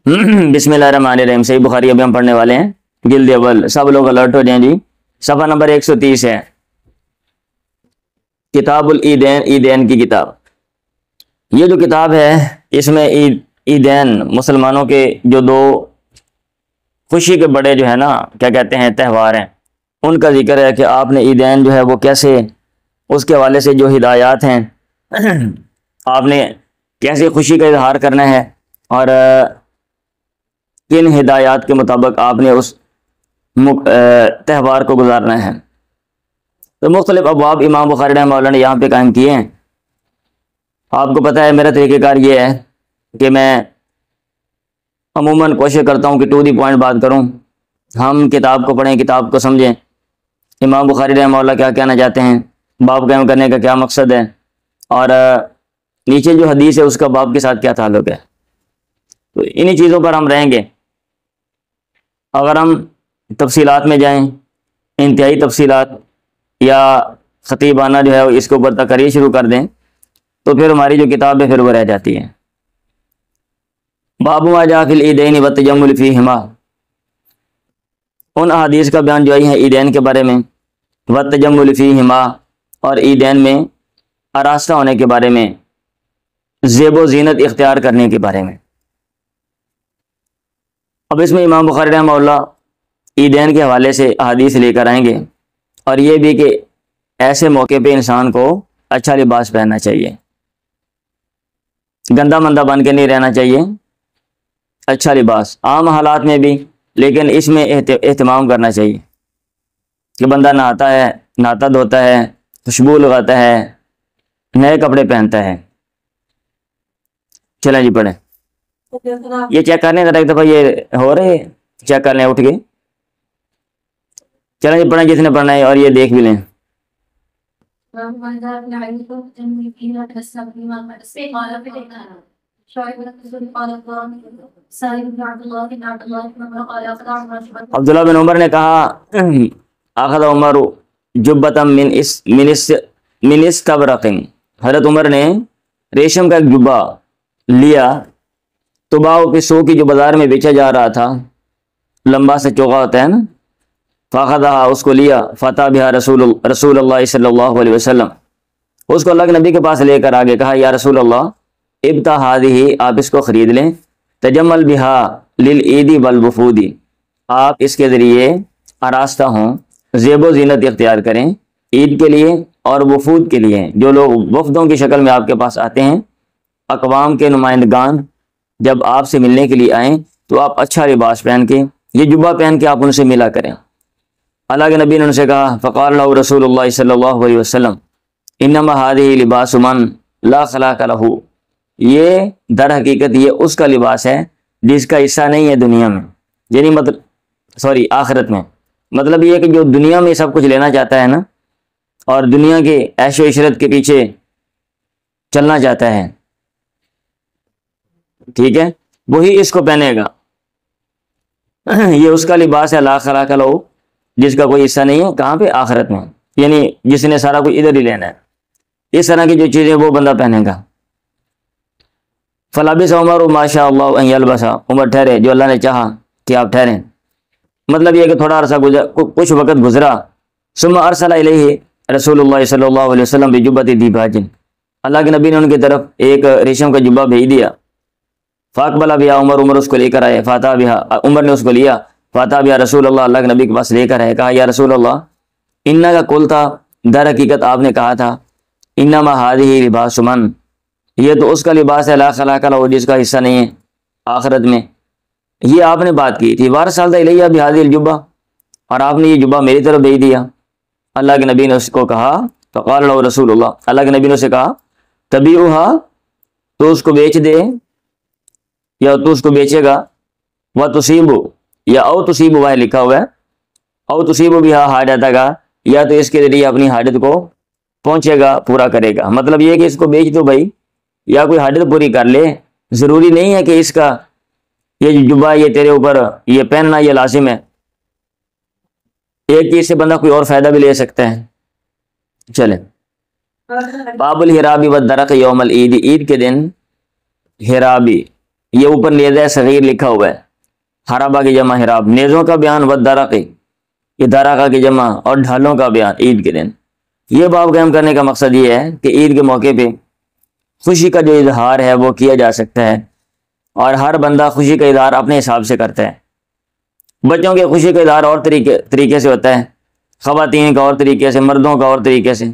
بسم اللہ الرحمن الرحیم، صحیح بخاری ابھی ہم پڑھنے والے ہیں، جلد اول۔ سب لوگ الرٹ ہو جائیں جی، صفحہ نمبر 130 ہے، کتاب العیدین، عیدین کی کتاب۔ یہ جو کتاب ہے اس میں عیدین مسلمانوں کے جو دو خوشی کے بڑے جو ہے نا کیا کہتے ہیں تہوار ہیں، ان کا ذکر ہے کہ آپ نے عیدین جو ہے وہ کیسے، اس کے حوالے سے جو ہدایات ہیں آپ نے کیسے خوشی کا اظہار کرنا ہے اور کن ہدایات کے مطابق آپ نے اس تہوار کو گزارنا ہے۔ تو مختلف ابواب امام بخاری رحمہ اللہ نے یہاں پہ قائم کیے ہیں۔ آپ کو پتہ ہے میرا طریقہ کار یہ ہے کہ میں عموماً کوشش کرتا ہوں کہ ٹو دی پوائنٹ بات کروں، ہم کتاب کو پڑھیں، کتاب کو سمجھیں، امام بخاری رحمہ اللہ کیا کہنا چاہتے ہیں، باب قائم کرنے کا کیا مقصد ہے، اور نیچے جو حدیث ہے اس کا باب کے ساتھ کیا تعلق ہے۔ تو انہی چیزوں پر ہم رہیں گے۔ اگر ہم تفصیلات میں جائیں، انتہائی تفصیلات، یا خطیبانہ جو ہے اس کے اوپر تقریر شروع کر دیں تو پھر ہماری جو کتاب ہے پھر وہ رہ جاتی ہے۔ باب ما جاء فی العیدین والتجمل فیہما، ان احادیث کا بیان جو آئی ہے عیدین کے بارے میں، والتجمل فیہما، اور عیدین میں آراستہ ہونے کے بارے میں، زیب و زینت اختیار کرنے کے بارے میں۔ اب اس میں امام بخاری رحمہ اللہ عیدین کے حوالے سے احادیث لے کر آئیں گے، اور یہ بھی کہ ایسے موقع پہ انسان کو اچھا لباس پہننا چاہیے، گندا مندہ بن کے نہیں رہنا چاہیے، اچھا لباس عام حالات میں بھی، لیکن اس میں اہتمام کرنا چاہیے کہ بندہ نہاتا دھوتا ہے، خوشبو لگاتا ہے، نئے کپڑے پہنتا ہے۔ چلیں جی پڑھیں، یہ چیک کرنے ذرا ایک دفعہ، یہ ہو رہے چیک کر لیں اٹھ کے، چلیں جی پڑھیں جس نے پڑھنا ہے، اور یہ دیکھ بھی لیں۔ عبداللہ بن عمر نے کہا اخذ عمر جبۃ من استبرق، حضرت عمر نے ریشم کا ایک جبہ لیا، طباؤ کے سو کی جو بازار میں بیچا جا رہا تھا، لمبا سے چوکا ہوتا ہے نا، فاخذها، اس کو لیا، فتح بها رسول اللہ صلی اللہ علیہ وسلم، اس کو اللہ کے نبی کے پاس لے کر آگے کہا یا رسول اللہ ابتاع هذه، آپ اس کو خرید لیں، تجمل بها للعید والوفود، آپ اس کے ذریعے آراستہ ہوں، زیب و زینت اختیار کریں عید کے لیے اور وفود کے لیے، جو لوگ وفدوں کی شکل میں آپ کے پاس آتے ہیں، اقوام کے نمائندگان جب آپ سے ملنے کے لیے آئیں تو آپ اچھا لباس پہن کے، یہ جبہ پہن کے آپ ان سے ملا کریں۔ اللہ کے نبی نے ان سے کہا فقال له رسول اللہ صلی اللہ علیہ وسلم انما هذه لباس من لا خلاق له، یہ در حقیقت یہ اس کا لباس ہے جس کا حصہ نہیں ہے دنیا میں، یعنی آخرت میں، مطلب یہ کہ جو دنیا میں سب کچھ لینا چاہتا ہے نا، اور دنیا کے عیش و عشرت کے پیچھے چلنا چاہتا ہے، ٹھیک ہے، وہی اس کو پہنے گا، یہ اس کا لباس ہے، لا خلاق له، جس کا کوئی حصہ نہیں ہے، کہاں پہ؟ آخرت میں، یعنی جس نے سارا کچھ ادھر ہی لینا ہے، اس طرح کی جو چیزیں وہ بندہ پہنے گا۔ فلبس عمر ما شاء اللہ ان یلبس، عمر ٹھہرے جو اللہ نے چاہا کہ آپ ٹھہریں، مطلب یہ کہ تھوڑا عرصہ کچھ وقت گزرا، ثم ارسل الیہ رسول اللہ صلی اللہ علیہ وسلم بجبۃ دیباج، اللہ کے نبی نے ان کی طرف ایک ریشم کا جبہ بھیج دیا، فاقبل بها عمر اس کو لے کر آئے، فاتح بها، عمر نے اس کو لیا، فاتح بها رسول اللہ کے نبی کے پاس لے کر آئے، کہا یا رسول اللہ انہا کا کل تھا، در حقیقت آپ نے کہا تھا، انما هذه لباس من، یہ تو اس کا لباس ہے، لا خلاق له، جس کا حصہ نہیں ہے آخرت میں، یہ آپ نے بات کی تھی، وارسلت الیہ بهذه الجبہ، اور آپ نے یہ جبہ میری طرف بھیج دیا۔ اللہ کے نبی نے اس کو کہا فقال له رسول اللہ، اللہ کے نبی نے اسے کہا تبیعها، تو اس کو بیچ دے، یا تو اس کو بیچے گا، وتصیب، یا او تصیب، وہ لکھا ہوا ہے، او تصیب بها حاجتک، یا تو اس کے ذریعے اپنی حاجت کو پہنچے گا، پورا کرے گا، مطلب یہ کہ اس کو بیچ دو بھائی، یا کوئی حاجت پوری کر لے، ضروری نہیں ہے کہ اس کا یہ جبہ یہ تیرے اوپر یہ پہننا یہ لازم ہے، ایک چیز سے بندہ کوئی اور فائدہ بھی لے سکتا ہے۔ چلیں، باب الحرابی والدرق یوم العید، عید کے دن حرابی یہ اوپر نیزہ صغیر لکھا ہوا ہے، حرابہ کی جمع حراب، نیزوں کا بیان ودارقی، یہ دارقہ کی جمع، اور ڈھالوں کا بیان عید کے دن۔ یہ باب قائم کرنے کا مقصد یہ ہے کہ عید کے موقع پہ خوشی کا جو اظہار ہے وہ کیا جا سکتا ہے، اور ہر بندہ خوشی کا اظہار اپنے حساب سے کرتا ہے۔ بچوں کے خوشی کا اظہار اور طریقے سے ہوتا ہے، خواتین کا اور طریقے سے، مردوں کا اور طریقے سے۔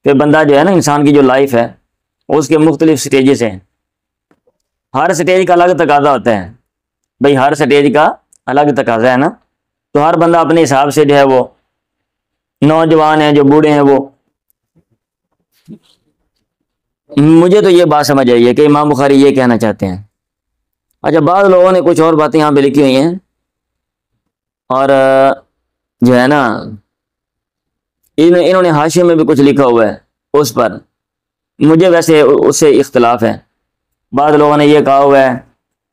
پھر بندہ جو ہے نا، انسان کی جو لائف ہے اس کے مختلف سٹیجز ہیں، ہر سٹیج کا الگ تقاضا ہوتا ہے بھئی، ہر سٹیج کا الگ تقاضا ہے نا، تو ہر بندہ اپنے حساب سے جو ہے وہ، نوجوان ہیں جو بوڑھے ہیں وہ۔ مجھے تو یہ بات سمجھ آئی ہے کہ امام بخاری یہ کہنا چاہتے ہیں۔ اچھا، بعض لوگوں نے کچھ اور باتیں یہاں پہ لکھی ہوئی ہیں، اور جو ہے نا انہوں نے حاشیے میں بھی کچھ لکھا ہوا ہے اس پر، مجھے ویسے اس سے اختلاف ہے۔ بعض لوگوں نے یہ کہا ہوا ہے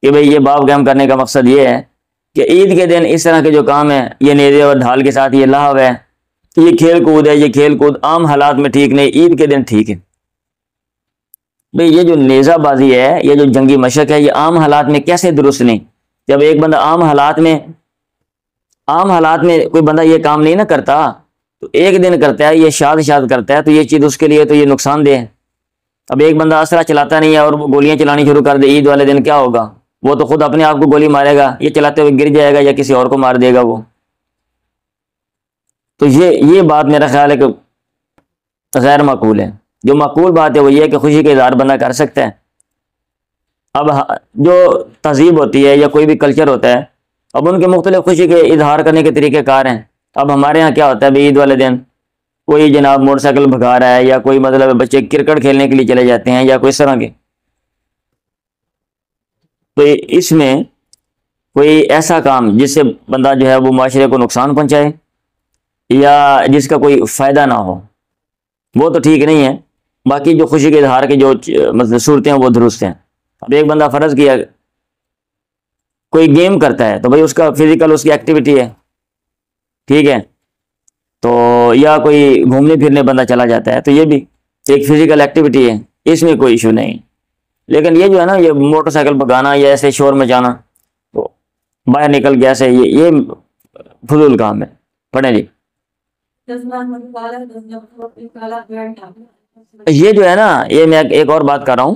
کہ بھئی یہ باب قائم کرنے کا مقصد یہ ہے کہ عید کے دن اس طرح کے جو کام ہیں، یہ نیزے اور ڈھال کے ساتھ یہ لہو ہے، یہ کھیل کود ہے، یہ کھیل کود عام حالات میں ٹھیک نہیں، عید کے دن ٹھیک ہے۔ بھئی یہ جو نیزہ بازی ہے، یہ جو جنگی مشق ہے، یہ عام حالات میں کیسے درست نہیں؟ جب ایک بندہ عام حالات میں کوئی بندہ یہ کام نہیں نہ کرتا، تو ایک دن کرتا ہے، یہ شاد کرتا ہے، تو یہ چیز اس کے لیے تو یہ نقصان دہ ہے۔ اب ایک بندہ اسلحہ چلاتا نہیں ہے اور وہ گولیاں چلانی شروع کر دے عید والے دن، کیا ہوگا؟ وہ تو خود اپنے آپ کو گولی مارے گا، یہ چلاتے ہوئے گر جائے گا یا کسی اور کو مار دے گا وہ۔ تو یہ بات میرا خیال ہے کہ غیر معقول ہے۔ جو معقول بات ہے وہ یہ ہے کہ خوشی کا اظہار بندہ کر سکتا ہے۔ اب جو تہذیب ہوتی ہے یا کوئی بھی کلچر ہوتا ہے، اب ان کے مختلف خوشی کے اظہار کرنے کے طریقہ کار ہیں۔ اب ہمارے ہاں کیا ہوتا ہے عید والے دن، کوئی جناب موٹر سائیکل بھگا رہا ہے، یا کوئی مطلب بچے کرکٹ کھیلنے کے لیے چلے جاتے ہیں، یا کوئی اس طرح کے۔ تو اس میں کوئی ایسا کام جس سے بندہ جو ہے وہ معاشرے کو نقصان پہنچائے یا جس کا کوئی فائدہ نہ ہو، وہ تو ٹھیک نہیں ہے۔ باقی جو خوشی کے اظہار کی جو مطلب صورتیں ہیں وہ درست ہیں۔ اب ایک بندہ فرض کیا کوئی گیم کرتا ہے، تو بھئی اس کا فزیکل اس کی ایکٹیویٹی ہے، ٹھیک ہے، تو یا کوئی گھومنے پھرنے بندہ چلا جاتا ہے، تو یہ بھی ایک فزیکل ایکٹیویٹی ہے، اس میں کوئی ایشو نہیں۔ لیکن یہ جو ہے نا، یہ موٹر سائیکل بھگانا یا ایسے شور میں جانا، تو باہر نکل گیا سے، یہ فضول کام ہے۔ پڑھیں جی۔ یہ جو ہے نا، یہ میں ایک اور بات کر رہا ہوں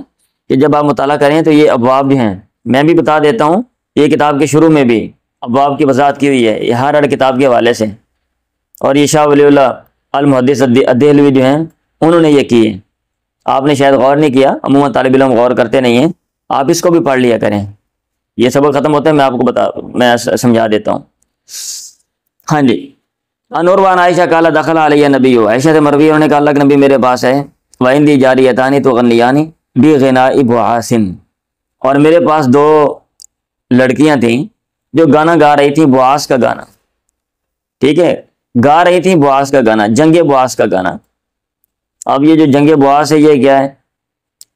کہ جب آپ مطالعہ کریں تو یہ ابواب جو ہیں، میں بھی بتا دیتا ہوں، یہ کتاب کے شروع میں بھی ابواب کی وضاحت کی ہوئی ہے، یہ ہر کتاب کے حوالے سے، اور یہ شاہ ولی اللہ المحدث الدہلوی جو ہیں انہوں نے یہ کی ہے۔ آپ نے شاید غور نہیں کیا، عموماً طالب علم غور کرتے نہیں ہیں، آپ اس کو بھی پڑھ لیا کریں۔ یہ سبق ختم ہوتا ہے میں آپ کو میں سمجھا دیتا ہوں۔ ہاں جی۔ انور وان عائشہ قال دخل علیہ نبی، عائشہ سے مروی انہوں نے کہا اللہ کے نبی میرے پاس ہے، وعندی جاریتان تغنیان بغناء بعاث، اور میرے پاس دو لڑکیاں تھیں جو گانا گا رہی تھیں، بعاث کا گانا، ٹھیک ہے، گا رہی تھیں بعاث کا گانا، جنگ بعاث کا گانا۔ اب یہ جو جنگ بعاث ہے یہ کیا ہے؟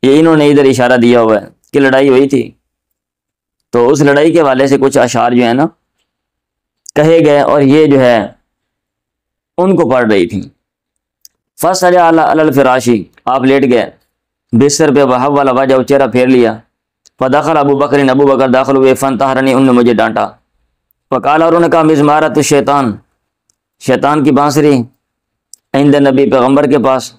یہ انہوں نے ادھر اشارہ دیا ہوا ہے کہ لڑائی ہوئی تھی، تو اس لڑائی کے حوالے سے کچھ اشعار جو ہے نا کہے گئے، اور یہ جو ہے ان کو پڑھ رہی تھیں۔ فَسَجَعَ عَلَى الْفِرَاشِ، آپ لیٹ گئے بستر پہ، وَحَوَّلَ وَجْهَهُ، چہرہ پھیر لیا، فَدَخَلَ ابو بکر، ابو بکر داخل ہوئے، فَانْتَحَرَنِي، انہوں نے مجھے ڈانٹا، فَقَالَ، اور انہوں نے کہا مزمارۃ الشیطان، شیطان کی بانسری، عند نبی، پیغمبر کے پاس،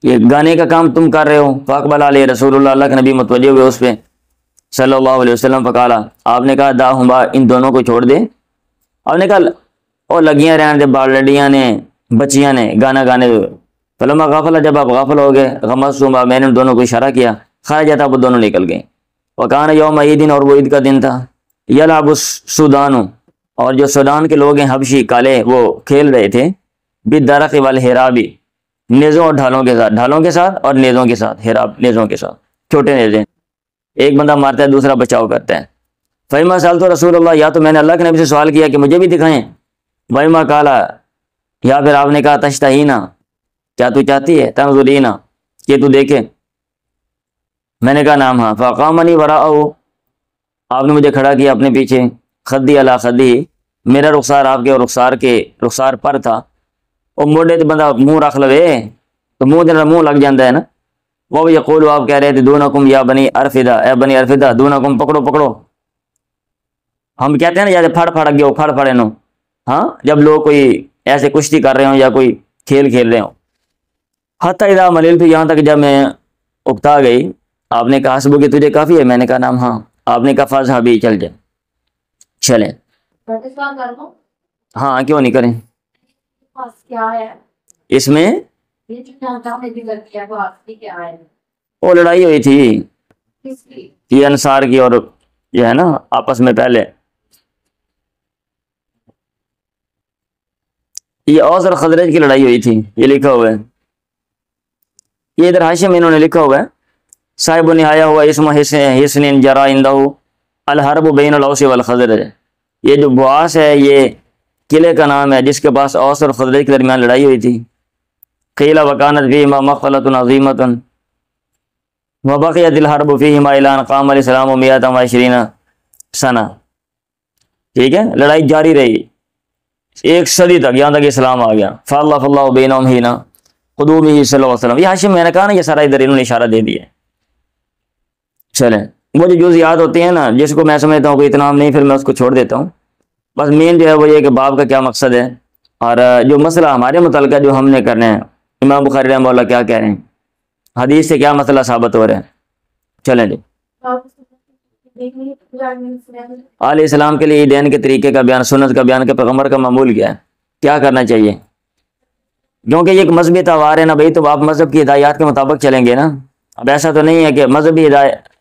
یہ گانے کا کام تم کر رہے ہو۔ فاقبل علیہ رسول اللہ، اللہ کے نبی متوجہ ہوئے اس پہ صلی اللہ علیہ وسلم، فقال، آپ نے کہا داہما، ان دونوں کو چھوڑ دے۔ آپ نے کہا اور لگیاں رہنے دے، بالڑیاں نے، بچیاں نے گانا گانے دے۔ فلما غافل، جب آپ غافل ہو گئے، غمزتہما، میں نے دونوں کو اشارہ کیا، خرج جاتا، وہ دونوں نکل گئے۔ وکان یوم عید، اور وہ عید کا دن تھا، یلعب السودان، اور جو سودان کے لوگ ہیں حبشی کالے، وہ کھیل رہے تھے، بالدرق والحرابی، نیزوں اور ڈھالوں کے ساتھ، ڈھالوں کے ساتھ اور نیزوں کے ساتھ، حراب نیزوں کے ساتھ، چھوٹے نیزے، ایک بندہ مارتا ہے دوسرا بچاؤ کرتا ہے۔ فیما سالت رسول اللہ، یا تو میں نے اللہ کے نبی سے سوال کیا کہ مجھے بھی دکھائیں، ویما کالا، یا پھر آپ نے کہا تشتہینا، کیا تو چاہتی ہے، تنظرینا، کہ تو دیکھے، میں نے کہا نام ہاں، فقامنی وراءہ، آپ نے مجھے کھڑا کیا اپنے پیچھے، خدی علی خدی، میرا رخسار آپ کے رخسار پر تھا، اور موڑے تو بندہ منہ رکھ لوے تو منہ لگ جاتا ہے نا، وہ یقول، آپ کہہ رہے تھے دونکم یا بنی ارفدہ، اے بنی ارفدہ، دونکم پکڑو پکڑو. ہم کہتے ہیں نا جیسے پھڑ پھڑ گئے ہو، پھڑ پھڑے نو. ہاں جب لوگ کوئی ایسے کشتی کر رہے ہوں یا کوئی کھیل کھیل رہے ہوں. حتی اذا مللت، یہاں تک جب میں اکتا گئی. آپ نے کہا حسبک، تجھے کافی ہے؟ میں نے کہا نام ہاں. آپ نے کہا فاذهبی، چل جائے. چلیں. ہاں کیوں نہیں کریں. اس میں وہ لڑائی ہوئی تھی یہ انصار کی اور یہ ہے نا آپس میں. پہلے یہ اوس اور خزرج کی لڑائی ہوئی تھی، یہ لکھا ہوا ہے. یہ ادھر حاشیے میں انہوں نے لکھا ہوا ہے صاحب نہایا ہوا اسم حسن جرا اندہ الحرب بین الاوس والخزرج. یہ جو بواس ہے یہ قلعے کا نام ہے جس کے پاس اوس اور خزرج کے درمیان لڑائی ہوئی تھی. قیل وکانت فیہما مقتلۃ عظیمۃ وبقیت الحرب فیہما الی ان قام الاسلام 120 سنہ. ٹھیک ہے، لڑائی جاری رہی 1 صدی تک، یہاں تک اسلام آ گیا. فاللہ اللہ بینہم حین قدومہ صلی اللہ علیہ وسلم. یہ حاشیے میں نے کہا نا، یہ سارا ادھر انہوں نے اشارہ دے دیا. چلیں، وہ جو جزیات ہوتے ہیں نا جس کو میں سمجھتا ہوں کہ اتنا نہیں، پھر میں اس کو چھوڑ دیتا ہوں. بس مین جو ہے وہ یہ کہ باب کا کیا مقصد ہے اور جو مسئلہ ہمارے متعلقہ جو ہم نے کرنا ہے، امام بخاری رحمہ اللہ کیا کہہ رہے ہیں، حدیث سے کیا مسئلہ ثابت ہو رہا ہے. چلیں جی. علیہ السلام کے لیے عیدین کے طریقے کا بیان، سنت کا بیان کہ پیغمبر کا معمول کیا ہے، کیا کرنا چاہیے. کیونکہ یہ ایک مذہبی تہوار ہے نا بھائی، تو آپ مذہب کی ہدایات کے مطابق چلیں گے نا. اب ایسا تو نہیں ہے کہ مذہبی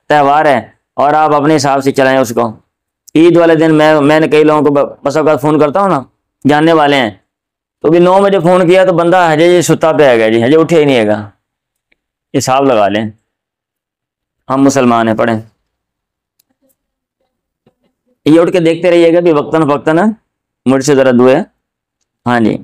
تہوار ہے اور آپ اپنے حساب سے چلائیں اس کو. عید والے دن میں نے کئی لوگوں کو بس اوقات فون کرتا ہوں نا، جاننے والے ہیں، تو بھی 9 بجے فون کیا تو بندہ ہجے جی ستا پہ ہے گا، جی ہجے اٹھے ہی نہیں ہے گا. حساب لگا لیں، ہم مسلمان ہیں. پڑھیں، یہ اٹھ کے دیکھتے رہیے گا بھی وقتاً فوقتاً مجھ سے ذرا دعا ہے. ہاں جی.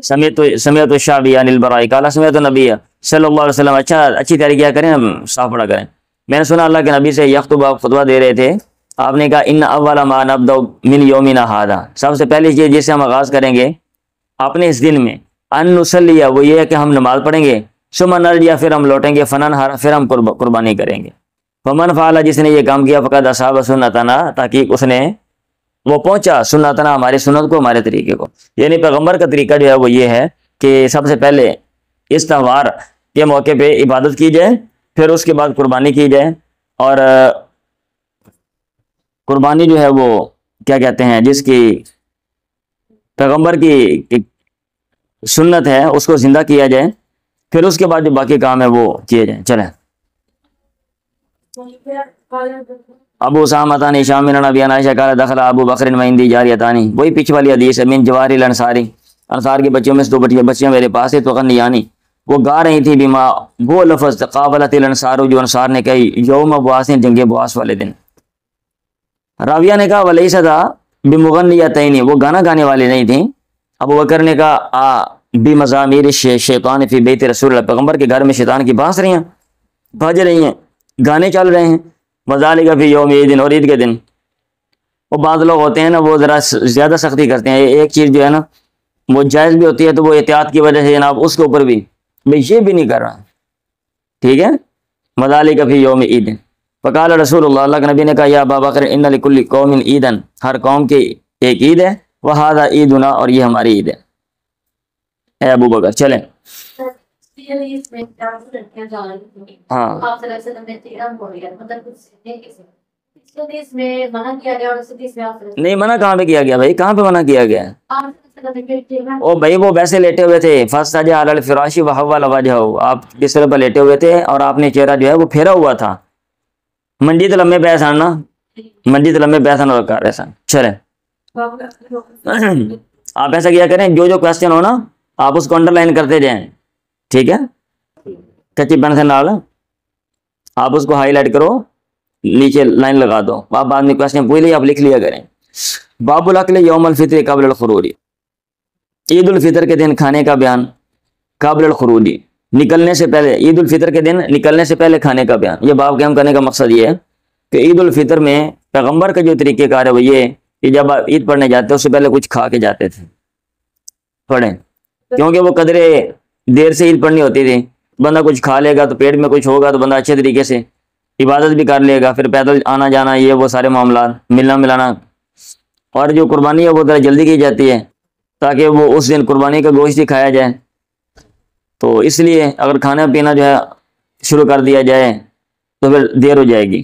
سمیت الشعبی عن البراء قال سمیت النبی صلی اللہ علیہ وسلم. اچھی تیاری کیا کریں، صاف پڑھا کریں. میں نے سنا اللہ کے نبی سے یخطب، آپ خطبہ دے رہے تھے، آپ نے کہا ان اول ما نبدا من یومنا ھذا، سب سے پہلی چیز جس سے ہم آغاز کریں گے اپنے اس دن میں، ان نصلی، وہ یہ ہے کہ ہم نماز پڑھیں گے، ثم نرجع، پھر ہم لوٹیں گے، فننحر، پھر ہم قربانی کریں گے. فمن فعل، جس نے یہ کام کیا، فقد اصاب سنتنا، تحقیق اس نے وہ پہنچا سنتنا، ہماری سنت کو، ہمارے طریقے کو. یعنی پیغمبر کا طریقہ جو ہے وہ یہ ہے کہ سب سے پہلے اس تہوار کے موقع پہ عبادت کی جائے، پھر اس کے بعد قربانی کی جائے. اور قربانی جو ہے وہ کیا کہتے ہیں، جس کی پیغمبر کی سنت ہے اس کو زندہ کیا جائے، پھر اس کے بعد جو باقی کام ہے وہ کیے جائیں. چلیں. ابو اسامہ شام نبی عائشہ قال دخل ابو بکر وعندی جاریتانی، وہی پیچھے والی حدیث ہے، من جواری الانصاری، انصار کے بچوں میں سے 2 بچیاں میرے پاس ہے، تو غنیانی، وہ گا رہی تھی بما، وہ لفظ قابلت الانصار، جو انصار نے کہی یوم بواس، جنگ بواس والے دن. راویہ نے کہا ولیست بمغنیتین، وہ گانا گانے والے نہیں تھیں. ابو بکر نے کہا بمزامیر شیطان فی بیت رسول اللہ، پیغمبر کے گھر میں شیطان کی بانس رہی ہیں، بج رہی ہیں، گانے چل رہے ہیں. وذالک فی یوم عید، اور عید کے دن. وہ بعض لوگ ہوتے ہیں نا وہ ذرا زیادہ سختی کرتے ہیں، ایک چیز جو ہے نا وہ جائز بھی ہوتی ہے تو وہ احتیاط کی وجہ سے جناب اس کے اوپر بھی بھئی یہ بھی نہیں کر رہا. ٹھیک ہے. وذالک فی یوم عید. فقال رسول اللہ، اللہ کے نبی نے کہا یا ابا بکر ان لکل قوم عیدا، ہر قوم کی ایک عید ہے، وہذا عیدنا، اور یہ ہماری عید ہے. اے ابو بکر چلیں. ہاں نہیں، منع کہاں پہ کیا گیا بھائی، کہاں پہ منع کیا گیا؟ او بھائی وہ ویسے لیٹے ہوئے تھے، فاستجع علی الفراش وحول وجہہ، آپ بستر پر لیٹے ہوئے تھے اور آپ نے چہرہ جو ہے وہ پھیرا ہوا تھا. منڈی تو لمبے پیسان نا، منڈی تو لمبے پیسان اور کار ایسا. چلیں. آپ ایسا کیا کریں، جو کوشچن ہو نا آپ اس کو انڈر لائن کرتے جائیں. ٹھیک ہے. کچی پین سے نال آپ اس کو ہائی لائٹ کرو، نیچے لائن لگا دو، آپ بعد میں کوشچن پوچھ لیں آپ لکھ لیا کریں. باب الاکل یوم الفطر قبل الخروج، عید الفطر کے دن کھانے کا بیان. قبل الخروج، نکلنے سے پہلے، عید الفطر کے دن نکلنے سے پہلے کھانے کا بیان. یہ باب قائم کرنے کا مقصد یہ ہے کہ عید الفطر میں پیغمبر کا جو طریقہ کار ہے وہ یہ کہ جب آپ عید پڑھنے جاتے اس سے پہلے کچھ کھا کے جاتے تھے. پڑھیں، کیونکہ وہ قدرے دیر سے عید پڑھنی ہوتی تھی، بندہ کچھ کھا لے گا تو پیٹ میں کچھ ہوگا تو بندہ اچھے طریقے سے عبادت بھی کر لے گا، پھر پیدل آنا جانا یہ وہ سارے معاملات، ملنا ملانا۔ اور جو قربانی ہے وہ ذرا جلدی کی جاتی ہے تاکہ وہ اس دن قربانی کا گوشت ہی کھایا جائے، تو اس لیے اگر کھانا پینا جو ہے شروع کر دیا جائے تو پھر دیر ہو جائے گی۔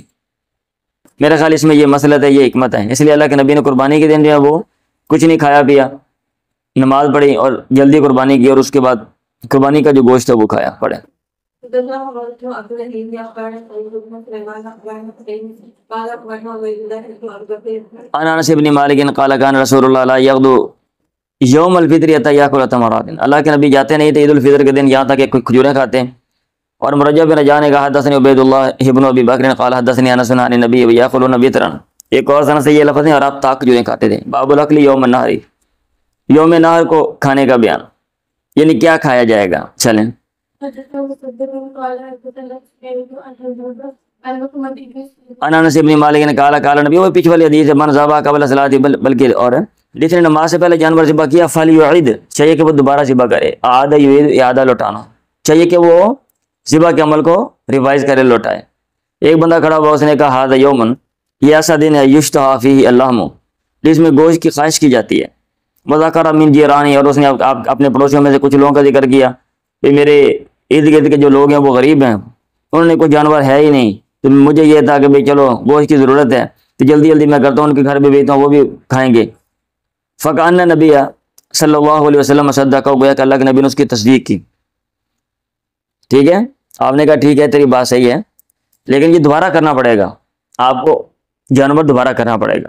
میرا خیال اس میں یہ مسئلہ ہے، یہ حکمت ہے، اس لیے اللہ کے نبی نے قربانی کے دن جو ہے وہ کچھ نہیں کھایا پیا، نماز پڑھی اور جلدی قربانی کی، اور اس کے بعد قربانی کا جو گوشت ہے وہ کھایا پڑے۔ عن انس بن مالک قال كان رسول اللہ لا يغدو یوم الفطر حتى ياكل تمرات، اللہ کے نبی جاتے نہیں تھے عید الفطر کے دن یہاں تک کہ کچھ کھجوریں کھاتے ہیں۔ اور مرجع بن رجاء نے کہا حدثني عبید اللہ ابن ابی بکر قال حدثني انس عن النبي ويأكلون وترا، ایک اور سند سے یہ لفظ ہے، اور آپ تاک کھجوریں کھاتے تھے۔ باب الاکل یوم النحر، یوم نحر کو کھانے کا بیان، یعنی کیا کھایا جائے گا۔ چلیں انس بن مالک نے کہا قال نبی، وہ پیچھے والی حدیث ہے، من ذبح قبل صلاۃ، بلکہ اور جس نے نماز سے پہلے جانور ذبح کیا فلیعد، چاہیے کہ وہ دوبارہ ذبح کرے، اعاد یعید، اعادہ لوٹانا، چاہیے کہ وہ ذبح کے عمل کو ریوائز کرے، لوٹائے۔ ایک بندہ کھڑا ہوا، اس نے کہا ھذا یومن، یہ ایسا دن ہے یشتہی فیہ اللحم، جس میں گوشت کی خواہش کی جاتی ہے، وذکر من جیرانی، اور اس نے اپنے پڑوسیوں میں سے کچھ لوگوں کا ذکر کیا کہ میرے ارد گرد کے جو لوگ ہیں وہ غریب ہیں، انہوں نے کوئی جانور ہے ہی نہیں، تو مجھے یہ تھا کہ بھئی چلو گوشت کی ضرورت ہے تو جلدی جلدی میں کرتا ہوں، ان کے گھر بھی بھیجتا ہوں، وہ بھی کھائیں گے۔ فکأن نبی صلی اللہ علیہ وسلم صدقہ، گویا کہ اللہ کے نبی نے اس کی تصدیق کی۔ ٹھیک ہے، آپ نے کہا ٹھیک ہے تیری بات صحیح ہے، لیکن یہ دوبارہ کرنا پڑے گا، آپ کو جانور دوبارہ کرنا پڑے گا۔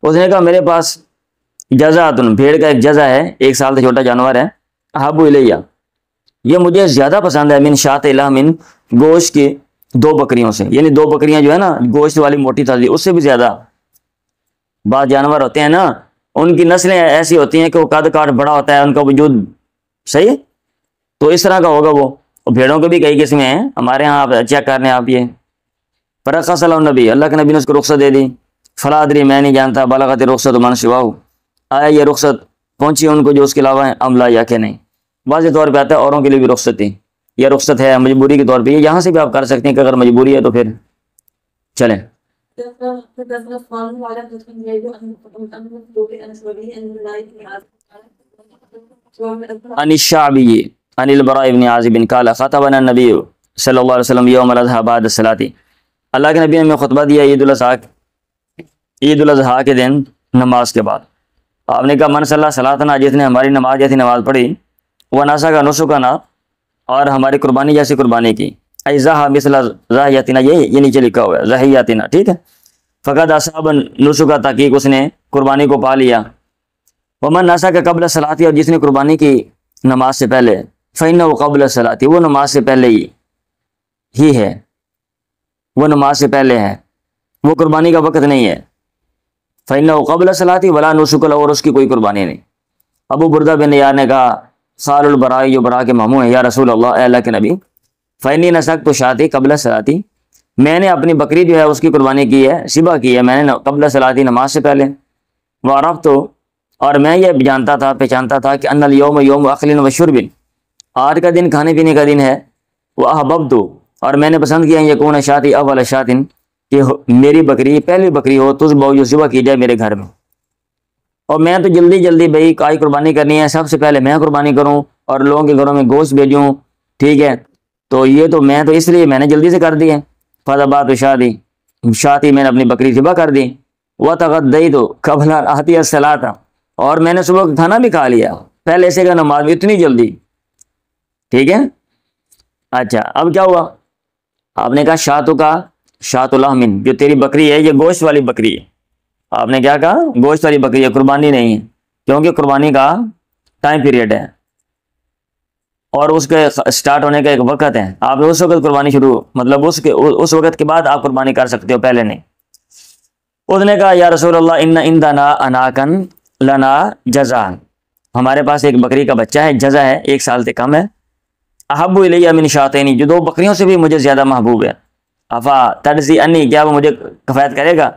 اس نے کہا میرے پاس جزعۃ، بھیڑ کا ایک جزع ہے، 1 سال سے چھوٹا جانور ہے، احب الیہ، یہ مجھے زیادہ پسند ہے، من شاۃ لحم، گوشت کی 2 بکریوں سے، یعنی 2 بکریاں جو ہے نا گوشت والی موٹی تازی، اس سے بھی زیادہ۔ بعض جانور ہوتے ہیں نا ان کی نسلیں ایسی ہوتی ہیں کہ وہ قد کاٹ بڑا ہوتا ہے ان کا وجود، صحیح ہے؟ تو اس طرح کا ہوگا وہ۔ بھیڑوں کے بھی کئی قسمیں ہیں، ہمارے ہاں آپ چیک کر لیں آپ یہ۔ فرخص له النبی، اللہ کے نبی نے اس کو رخصت دے دی۔ فلا ادری، میں نہیں جانتا، بلغت رخصت من سواہ، آیا یہ رخصت پہنچی ان کو جو اس کے علاوہ ہے، عملہ یا کہ نہیں۔ واضح طور پہ آتا ہے اوروں کے لیے بھی رخصت تھی، یہ رخصت ہے مجبوری کے طور پہ، یہاں سے بھی آپ کر سکتے ہیں کہ اگر مجبوری ہے تو پھر چلیں۔ عن الشعبی عن البراء بن عازب قال خطبنا النبی صلی اللہ علیہ وسلم یوم الاضحیٰ بعد الصلاۃ، اللہ کے نبی نے ہمیں خطبہ دیا عید الاضحیٰ کے دن نماز کے بعد۔ آپ نے کہا من صلی صلاتنا، جس نے ہماری نماز جیسی نماز پڑھی، ونسک نسکنا، اور ہماری قربانی جیسی قربانی کی، ایزاہ مثل ضحیتنا، یہ نیچے لکھا ہوا ہے ضحیتنا، ٹھیک ہے۔ فقد اصاب نسک، تحقیق اس نے قربانی کو پا لیا۔ ومن نسک قبل الصلاۃ، اور جس نے قربانی کی نماز سے پہلے، فإنہ قبل الصلاۃ، وہ نماز سے پہلے ہی ہے، وہ نماز سے پہلے ہے، وہ قربانی کا وقت نہیں ہے۔ فإنہ قبل الصلاۃ ولا نسک له، اور اس کی کوئی قربانی نہیں۔ ابو بردہ بن یار نے کہا خال البراء، جو براء کے ماموں ہیں، یا رسول اللہ، اے اللہ کے نبی، فإنی نسکت شاتی قبل الصلاۃ، میں نے اپنی بکری جو ہے اس کی قربانی کی ہے، ذبح کی ہے میں نے قبل الصلاۃ، نماز سے پہلے۔ وعرفت، اور میں یہ جانتا تھا، پہچانتا تھا کہ ان الیوم یوم اکل و شرب، آج کا دن کھانے پینے کا دن ہے۔ واحببت، اور میں نے پسند کیا یکون شاتی اول شاۃ، کہ میری بکری پہلی بکری ہو، تذبح، جو ذبح کی جائے میرے گھر میں۔ اور میں تو جلدی جلدی بھائی کائی قربانی کرنی ہے، سب سے پہلے میں قربانی کروں اور لوگوں کے گھروں میں گوشت بھیجوں، ٹھیک ہے، تو یہ تو میں تو اس لیے میں نے جلدی سے کر دی ہے۔ فذبحت شاتی، میں نے اپنی بکری ذبح کر دی۔ وتغدیت قبل ان آتی الصلاۃ، اور میں نے صبح کا کھانا بھی کھا لیا پہلے سے، کا نماز میں اتنی جلدی، ٹھیک ہے۔ اچھا اب کیا ہوا، آپ نے کہا شاتو کا شات لحم، جو تیری بکری ہے یہ گوشت والی بکری ہے۔ آپ نے کیا کہا، گوشت والی بکری ہے، قربانی نہیں ہے، کیونکہ قربانی کا ٹائم پیریڈ ہے اور اس کے سٹارٹ ہونے کا ایک وقت ہے۔ آپ اس وقت قربانی شروع، مطلب اس وقت کے بعد آپ قربانی کر سکتے ہو، پہلے نہیں۔ اس نے کہا یا رسول اللہ ان عندنا اناکن لنا جزع، ہمارے پاس ایک بکری کا بچہ ہے، جزع ہے، 1 سال سے کم ہے۔ احب الیہ من شاتین، جو 2 بکریوں سے بھی مجھے زیادہ محبوب ہے۔ افا تجزی انی، کیا وہ مجھے کفایت کرے گا؟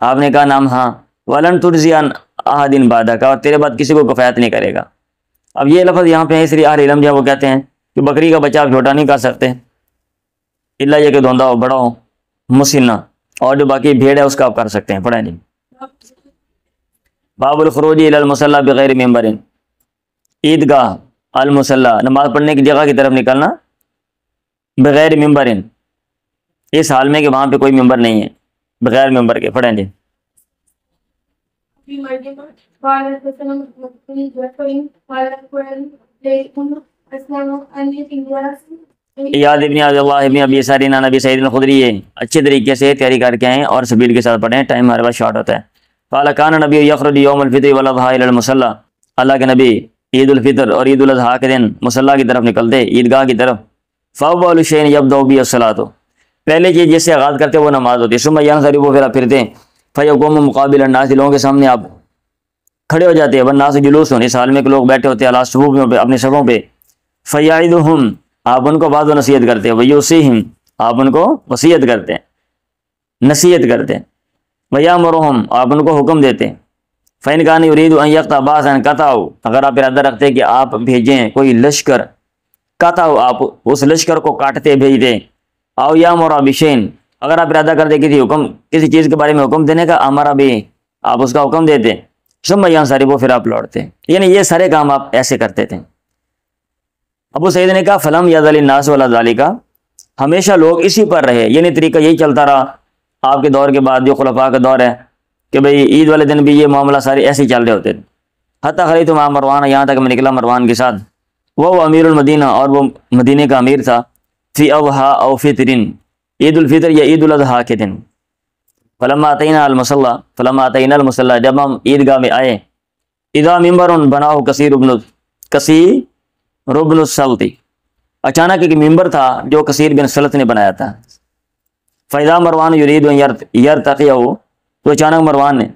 آپ نے کہا نام ہاں۔ ولن تجزی عن احد بعدک، اور تیرے بعد کسی کو کفایت نہیں کرے گا۔ اب یہ لفظ یہاں پہ ہے، اس لیے اہل علم جو ہے وہ کہتے ہیں کہ بکری کا بچہ آپ چھوٹا نہیں کر سکتے الا یہ کہ دھوندا ہو، بڑا ہو، مسنہ، اور جو باقی بھیڑ ہے اس کا آپ کر سکتے ہیں. پڑھیں جی. باب الخروج الی المصلی بغیر ممبر، عیدگاہ المصلی نماز پڑھنے کی جگہ کی طرف نکلنا بغیر ممبر، اس حال میں کہ وہاں پہ کوئی ممبر نہیں ہے، بغیر ممبر کے. پڑھیں جی. یاد ابن عبد اللہ ابن ابی سارین عن ابی سعید الخدری اچھے طریقے سے تیاری کر کے آئیں اور سبیل کے ساتھ پڑھیں، ٹائم ہمارے پاس شارٹ ہوتا ہے. قال کان نبی یخرج یوم الفطر والاضحیٰ الی المصلی، اللہ کے نبی عید الفطر اور عید الاضحیٰ کے دن مصلی کی طرف نکلتے، عیدگاہ کی طرف. فاول شیء یبدأ بہ الصلاۃ، پہلے چیز جس سے آغاز کرتے وہ نماز ہوتی ہے. ثم ینصرف، وہ پھر پھرتے، فیقوم مقابل الناس، لوگوں کے سامنے آپ کھڑے ہو جاتے ہیں. والناس جلوس، اس حال میں کہ لوگ بیٹھے ہوتے ہیں، علی صفوف پہ، اپنے صفوں پہ. فیعظہم، آپ ان کو بعض و نصیحت کرتے ہیں. ویوصیہم، آپ ان کو وصیت کرتے ہیں، نصیحت کرتے ہیں. ویامرہم، آپ ان کو حکم دیتے ہیں. فإن کان یرید ان یقطع بعضا قطعوا، اگر آپ ارادہ رکھتے ہیں کہ آپ بھیجیں کوئی لشکر، قطعوا، آپ اس لشکر کو کاٹتے بھیجتے. او یامر بشیء، اگر آپ ارادہ کرتے کسی چیز کے بارے میں حکم دینے کا، امر بھی، آپ اس کا حکم دیتے. ثم ینصرف، پھر آپ لوٹتے. یعنی یہ سارے کام آپ ایسے کرتے تھے. ابو سعید نے کہا فلم یزل الناس علی ذلک، ہمیشہ لوگ اسی پر رہے، یعنی طریقہ یہی چلتا رہا آپ کے دور کے بعد جو خلفاء کا دور ہے کہ بھئی عید والے دن بھی یہ معاملہ سارے ایسے ہی چل رہے ہوتے تھے. حتی خلیت مع مروان، یہاں تک میں نکلا مروان کے ساتھ. وہ امیر المدینہ، اور وہ مدینے کا امیر تھا. فی اضحیٰ او فطرن، عید الفطر یا عید الاضحیٰ کے دن. فلما اتینا المصلی، جب ہم عیدگاہ میں آئے. اذا ممبر بناہ کثیر بن السلط، اچانک ایک ممبر تھا جو کثیر بن سلط نے بنایا تھا. فاذا مروان یرید ان یرتقیہ، تو اچانک مروان نے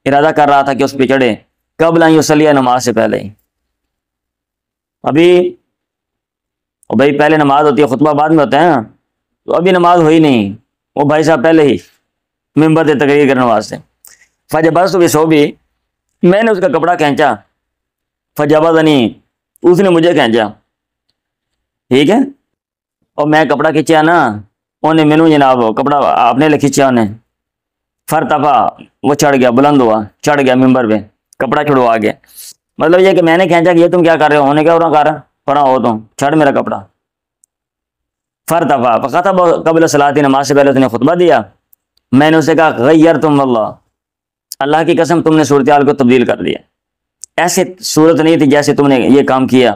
ارادہ کر رہا تھا کہ اس پہ چڑھے. قبل ان یصلی، نماز سے پہلے. ابھی بھائی پہلے نماز ہوتی ہے، خطبہ بعد میں ہوتا ہے نا، تو ابھی نماز ہوئی نہیں، وہ بھائی صاحب پہلے ہی ممبر سے تقریر کرنے واسطے. فجبرت بثوبی، میں نے اس کا کپڑا کھینچا. فجبرنی، اس نے مجھے کھینچا. ٹھیک ہے، اور میں کپڑا کھینچا نا، انہیں مینو جناب کپڑا آپ نے کھینچا انہیں. فرتفع، وہ چڑھ گیا، بلند ہوا، چڑھ گیا ممبر پہ، کپڑا چھڑوا گیا. مطلب یہ کہ میں نے کھینچا کہ یہ تم کیا کر رہے ہو، انہیں کیا ہو رہا، پڑا ہو تم، چھڑ میرا کپڑا. فرتفع فخطب قبل الصلاۃ، نماز سے پہلے اس نے خطبہ دیا. میں نے اسے کہا غیرتم اللہ، اللہ کی قسم تم نے صورتحال کو تبدیل کر دیا. ایسے صورت نہیں تھی جیسے تم نے یہ کام کیا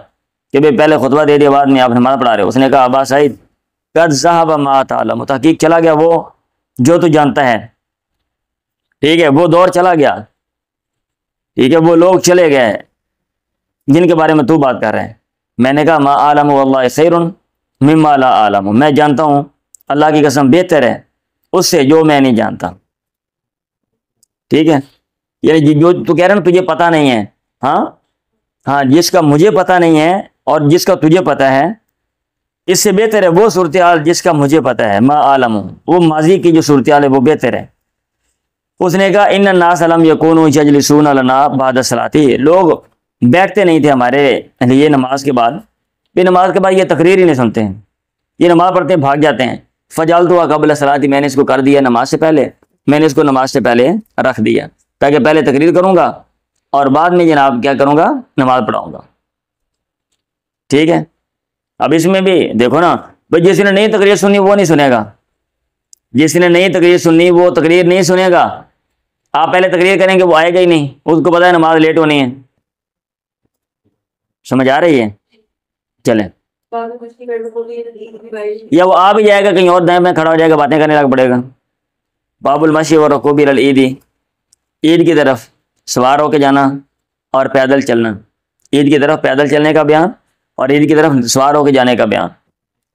کہ بھئی پہلے خطبہ دے دیا بعد میں آپ نماز پڑھا رہے ہو. اس نے کہا ابا سعید قد ذهب ما تعلم، تحقیق چلا گیا وہ جو تو جانتا ہے. ٹھیک ہے، وہ دور چلا گیا. ٹھیک ہے، وہ لوگ چلے گئے جن کے بارے میں تو بات کر رہے ہیں. میں نے کہا ما اعلم واللہ خیر مما لا اعلم، میں جانتا ہوں اللہ کی قسم بہتر ہے اس سے جو میں نہیں جانتا. ٹھیک ہے، یعنی جو تو کہہ رہے نا تجھے پتہ نہیں ہے، ہاں جس کا مجھے پتہ نہیں ہے اور جس کا تجھے پتہ ہے، اس سے بہتر ہے وہ صورتحال جس کا مجھے پتہ ہے. ما عالم، وہ ماضی کی جو صورتحال ہے وہ بہتر ہے. اس نے کہا ان الناس لم یکونوا یجلسون لنا بعد الصلاۃ، لوگ بیٹھتے نہیں تھے ہمارے لیے نماز کے بعد. پھر نماز کے بعد یہ تقریر ہی نہیں سنتے ہیں، یہ نماز پڑھتے ہیں بھاگ جاتے ہیں. فجعلتها قبل الصلاۃ، میں نے اس کو کر دیا نماز سے پہلے، میں نے اس کو نماز سے پہلے رکھ دیا تاکہ پہلے تقریر کروں گا اور بعد میں جناب کیا کروں گا، نماز پڑھاؤں گا. ٹھیک ہے، اب اس میں بھی دیکھو نا بھائی، جس نے نئی تقریر سنی وہ نہیں سنے گا، جس نے نئی تقریر سنی وہ تقریر نہیں سنے گا. آپ پہلے تقریر کریں گے وہ آئے گا ہی نہیں، اس کو پتہ ہے نماز لیٹ ہونی ہے. سمجھ آ رہی ہے؟ چلیں، یا وہ آ بھی جائے گا کہیں اور دائیں میں کھڑا ہو جائے گا، باتیں کرنے لگ پڑے گا. باب المشی والرکوب الی العید، عید کی طرف سوار ہو کے جانا اور پیدل چلنا. عید کی طرف پیدل چلنے کا بیان اور عید کی طرف سوار ہو کے جانے کا بیان،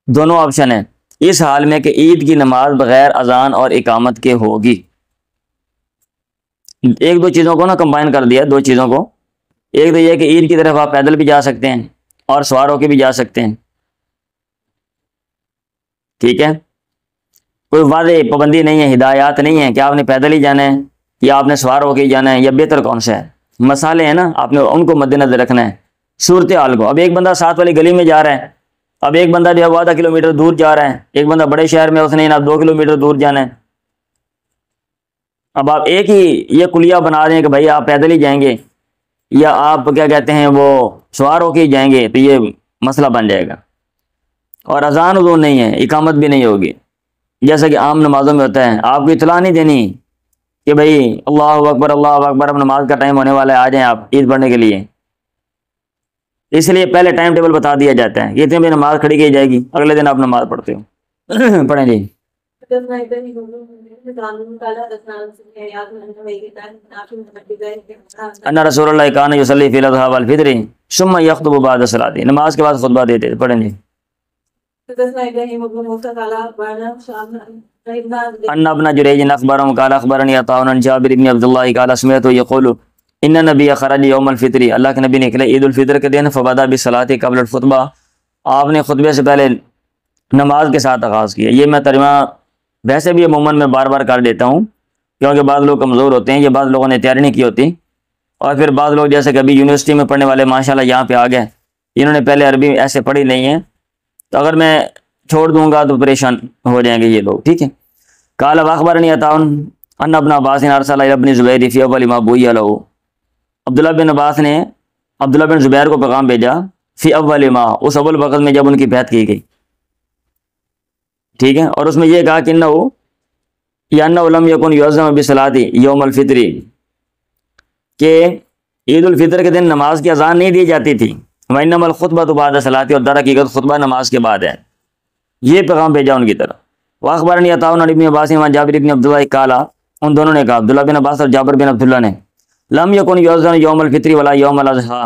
دونوں آپشن ہیں اس حال میں کہ عید کی نماز بغیر اذان اور اقامت کے ہوگی. ایک دو چیزوں کو نا کمبائن کر دیا، دو چیزوں کو. ایک تو یہ کہ عید کی طرف آپ پیدل بھی جا سکتے ہیں اور سوار ہو کے بھی جا سکتے ہیں. ٹھیک ہے، کوئی واضح پابندی نہیں ہے، ہدایات نہیں ہے کہ آپ نے پیدل ہی جانا ہے یا آپ نے سوار ہو کے ہی جانا ہے، یا بہتر کون سا ہے. مسالے ہیں نا، آپ نے ان کو مد نظر رکھنا ہے صورتحال کو. اب ایک بندہ ساتھ والی گلی میں جا رہا ہے، اب ایک بندہ جو ہے وہ 0.5 کلومیٹر دور جا رہا ہے، ایک بندہ بڑے شہر میں، اس نے جناب 2 کلومیٹر دور جانا ہے۔ اب آپ ایک ہی یہ کلیہ بنا دیں کہ بھائی آپ پیدل ہی جائیں گے یا آپ کیا کہتے ہیں وہ سوار ہو کے ہی جائیں گے، تو یہ مسئلہ بن جائے گا۔ اور اذان اذون نہیں ہے، اقامت بھی نہیں ہوگی، جیسا کہ عام نمازوں میں ہوتا ہے۔ آپ کو اطلاع نہیں دینی کہ بھائی اللہ اکبر اللہ اکبر، اب نماز کا ٹائم ہونے والا ہے، آ جائیں آپ عید پڑھنے کے لیے۔ اس لیے پہلے ٹائم ٹیبل بتا دیا جاتا ہے کہ اتنے بجے نماز کھڑی کی جائے گی، اگلے دن آپ نماز پڑھتے ہو۔ پڑھیں جی۔ ان رسول اللہ کان یصلی فی الاضحیٰ والفطر ثم یخطب بعد الصلاۃ، نماز کے بعد خطبہ دیتے تھے۔ پڑھیں جی۔ ان ابن جریج اخبرهم قال اخبرني عطاء عن جابر بن عبد الله قال سمعته يقول ان النبي خرج يوم الفطر، اللہ کے نبی نکلے عید الفطر کے دن، فبدا بالصلاۃ قبل الخطبہ، آپ نے خطبے سے پہلے نماز کے ساتھ آغاز کیا۔ یہ میں ترجمہ ویسے بھی عموماً میں بار بار کر دیتا ہوں کیونکہ بعض لوگ کمزور ہوتے ہیں، یہ بعض لوگوں نے تیاری نہیں کی ہوتی، اور پھر بعض لوگ جیسے کہ ابھی یونیورسٹی میں پڑھنے والے ماشاءاللہ یہاں پہ آ گئے، انہوں نے پہلے عربی ایسے پڑھی نہیں ہے، تو اگر میں چھوڑ دوں گا تو پریشان ہو جائیں گے یہ لوگ، ٹھیک ہے۔ قال واخبرني عطاء ان ابن عباس ارسل الى ابن زبیر فی اول ما بوئی له، عبداللہ بن عباس نے عبداللہ بن زبیر کو پیغام بھیجا، فی اول ما، اس اول وقت میں جب ان کی بیعت کی گئی، ٹھیک ہے۔ اور اس میں یہ کہا کہ انه لم يكن يعظم بالصلاۃ یوم الفطر، کہ عید الفطر کے دن نماز کی اذان نہیں دی جاتی تھی، وانما الخطبۃ بعد الصلاۃ، اور در حقیقت خطبہ نماز کے بعد ہے، یہ پیغام بھیجا ان کی طرف۔ واخبرني عطاء عن ابن عباس و جابر بن عبد الله قال، ان دونوں نے کہا، عبداللہ بن عباس اور جابر بن عبداللہ نے، لم يكن يؤذن يوم الفطر ولا يوم الاضحى،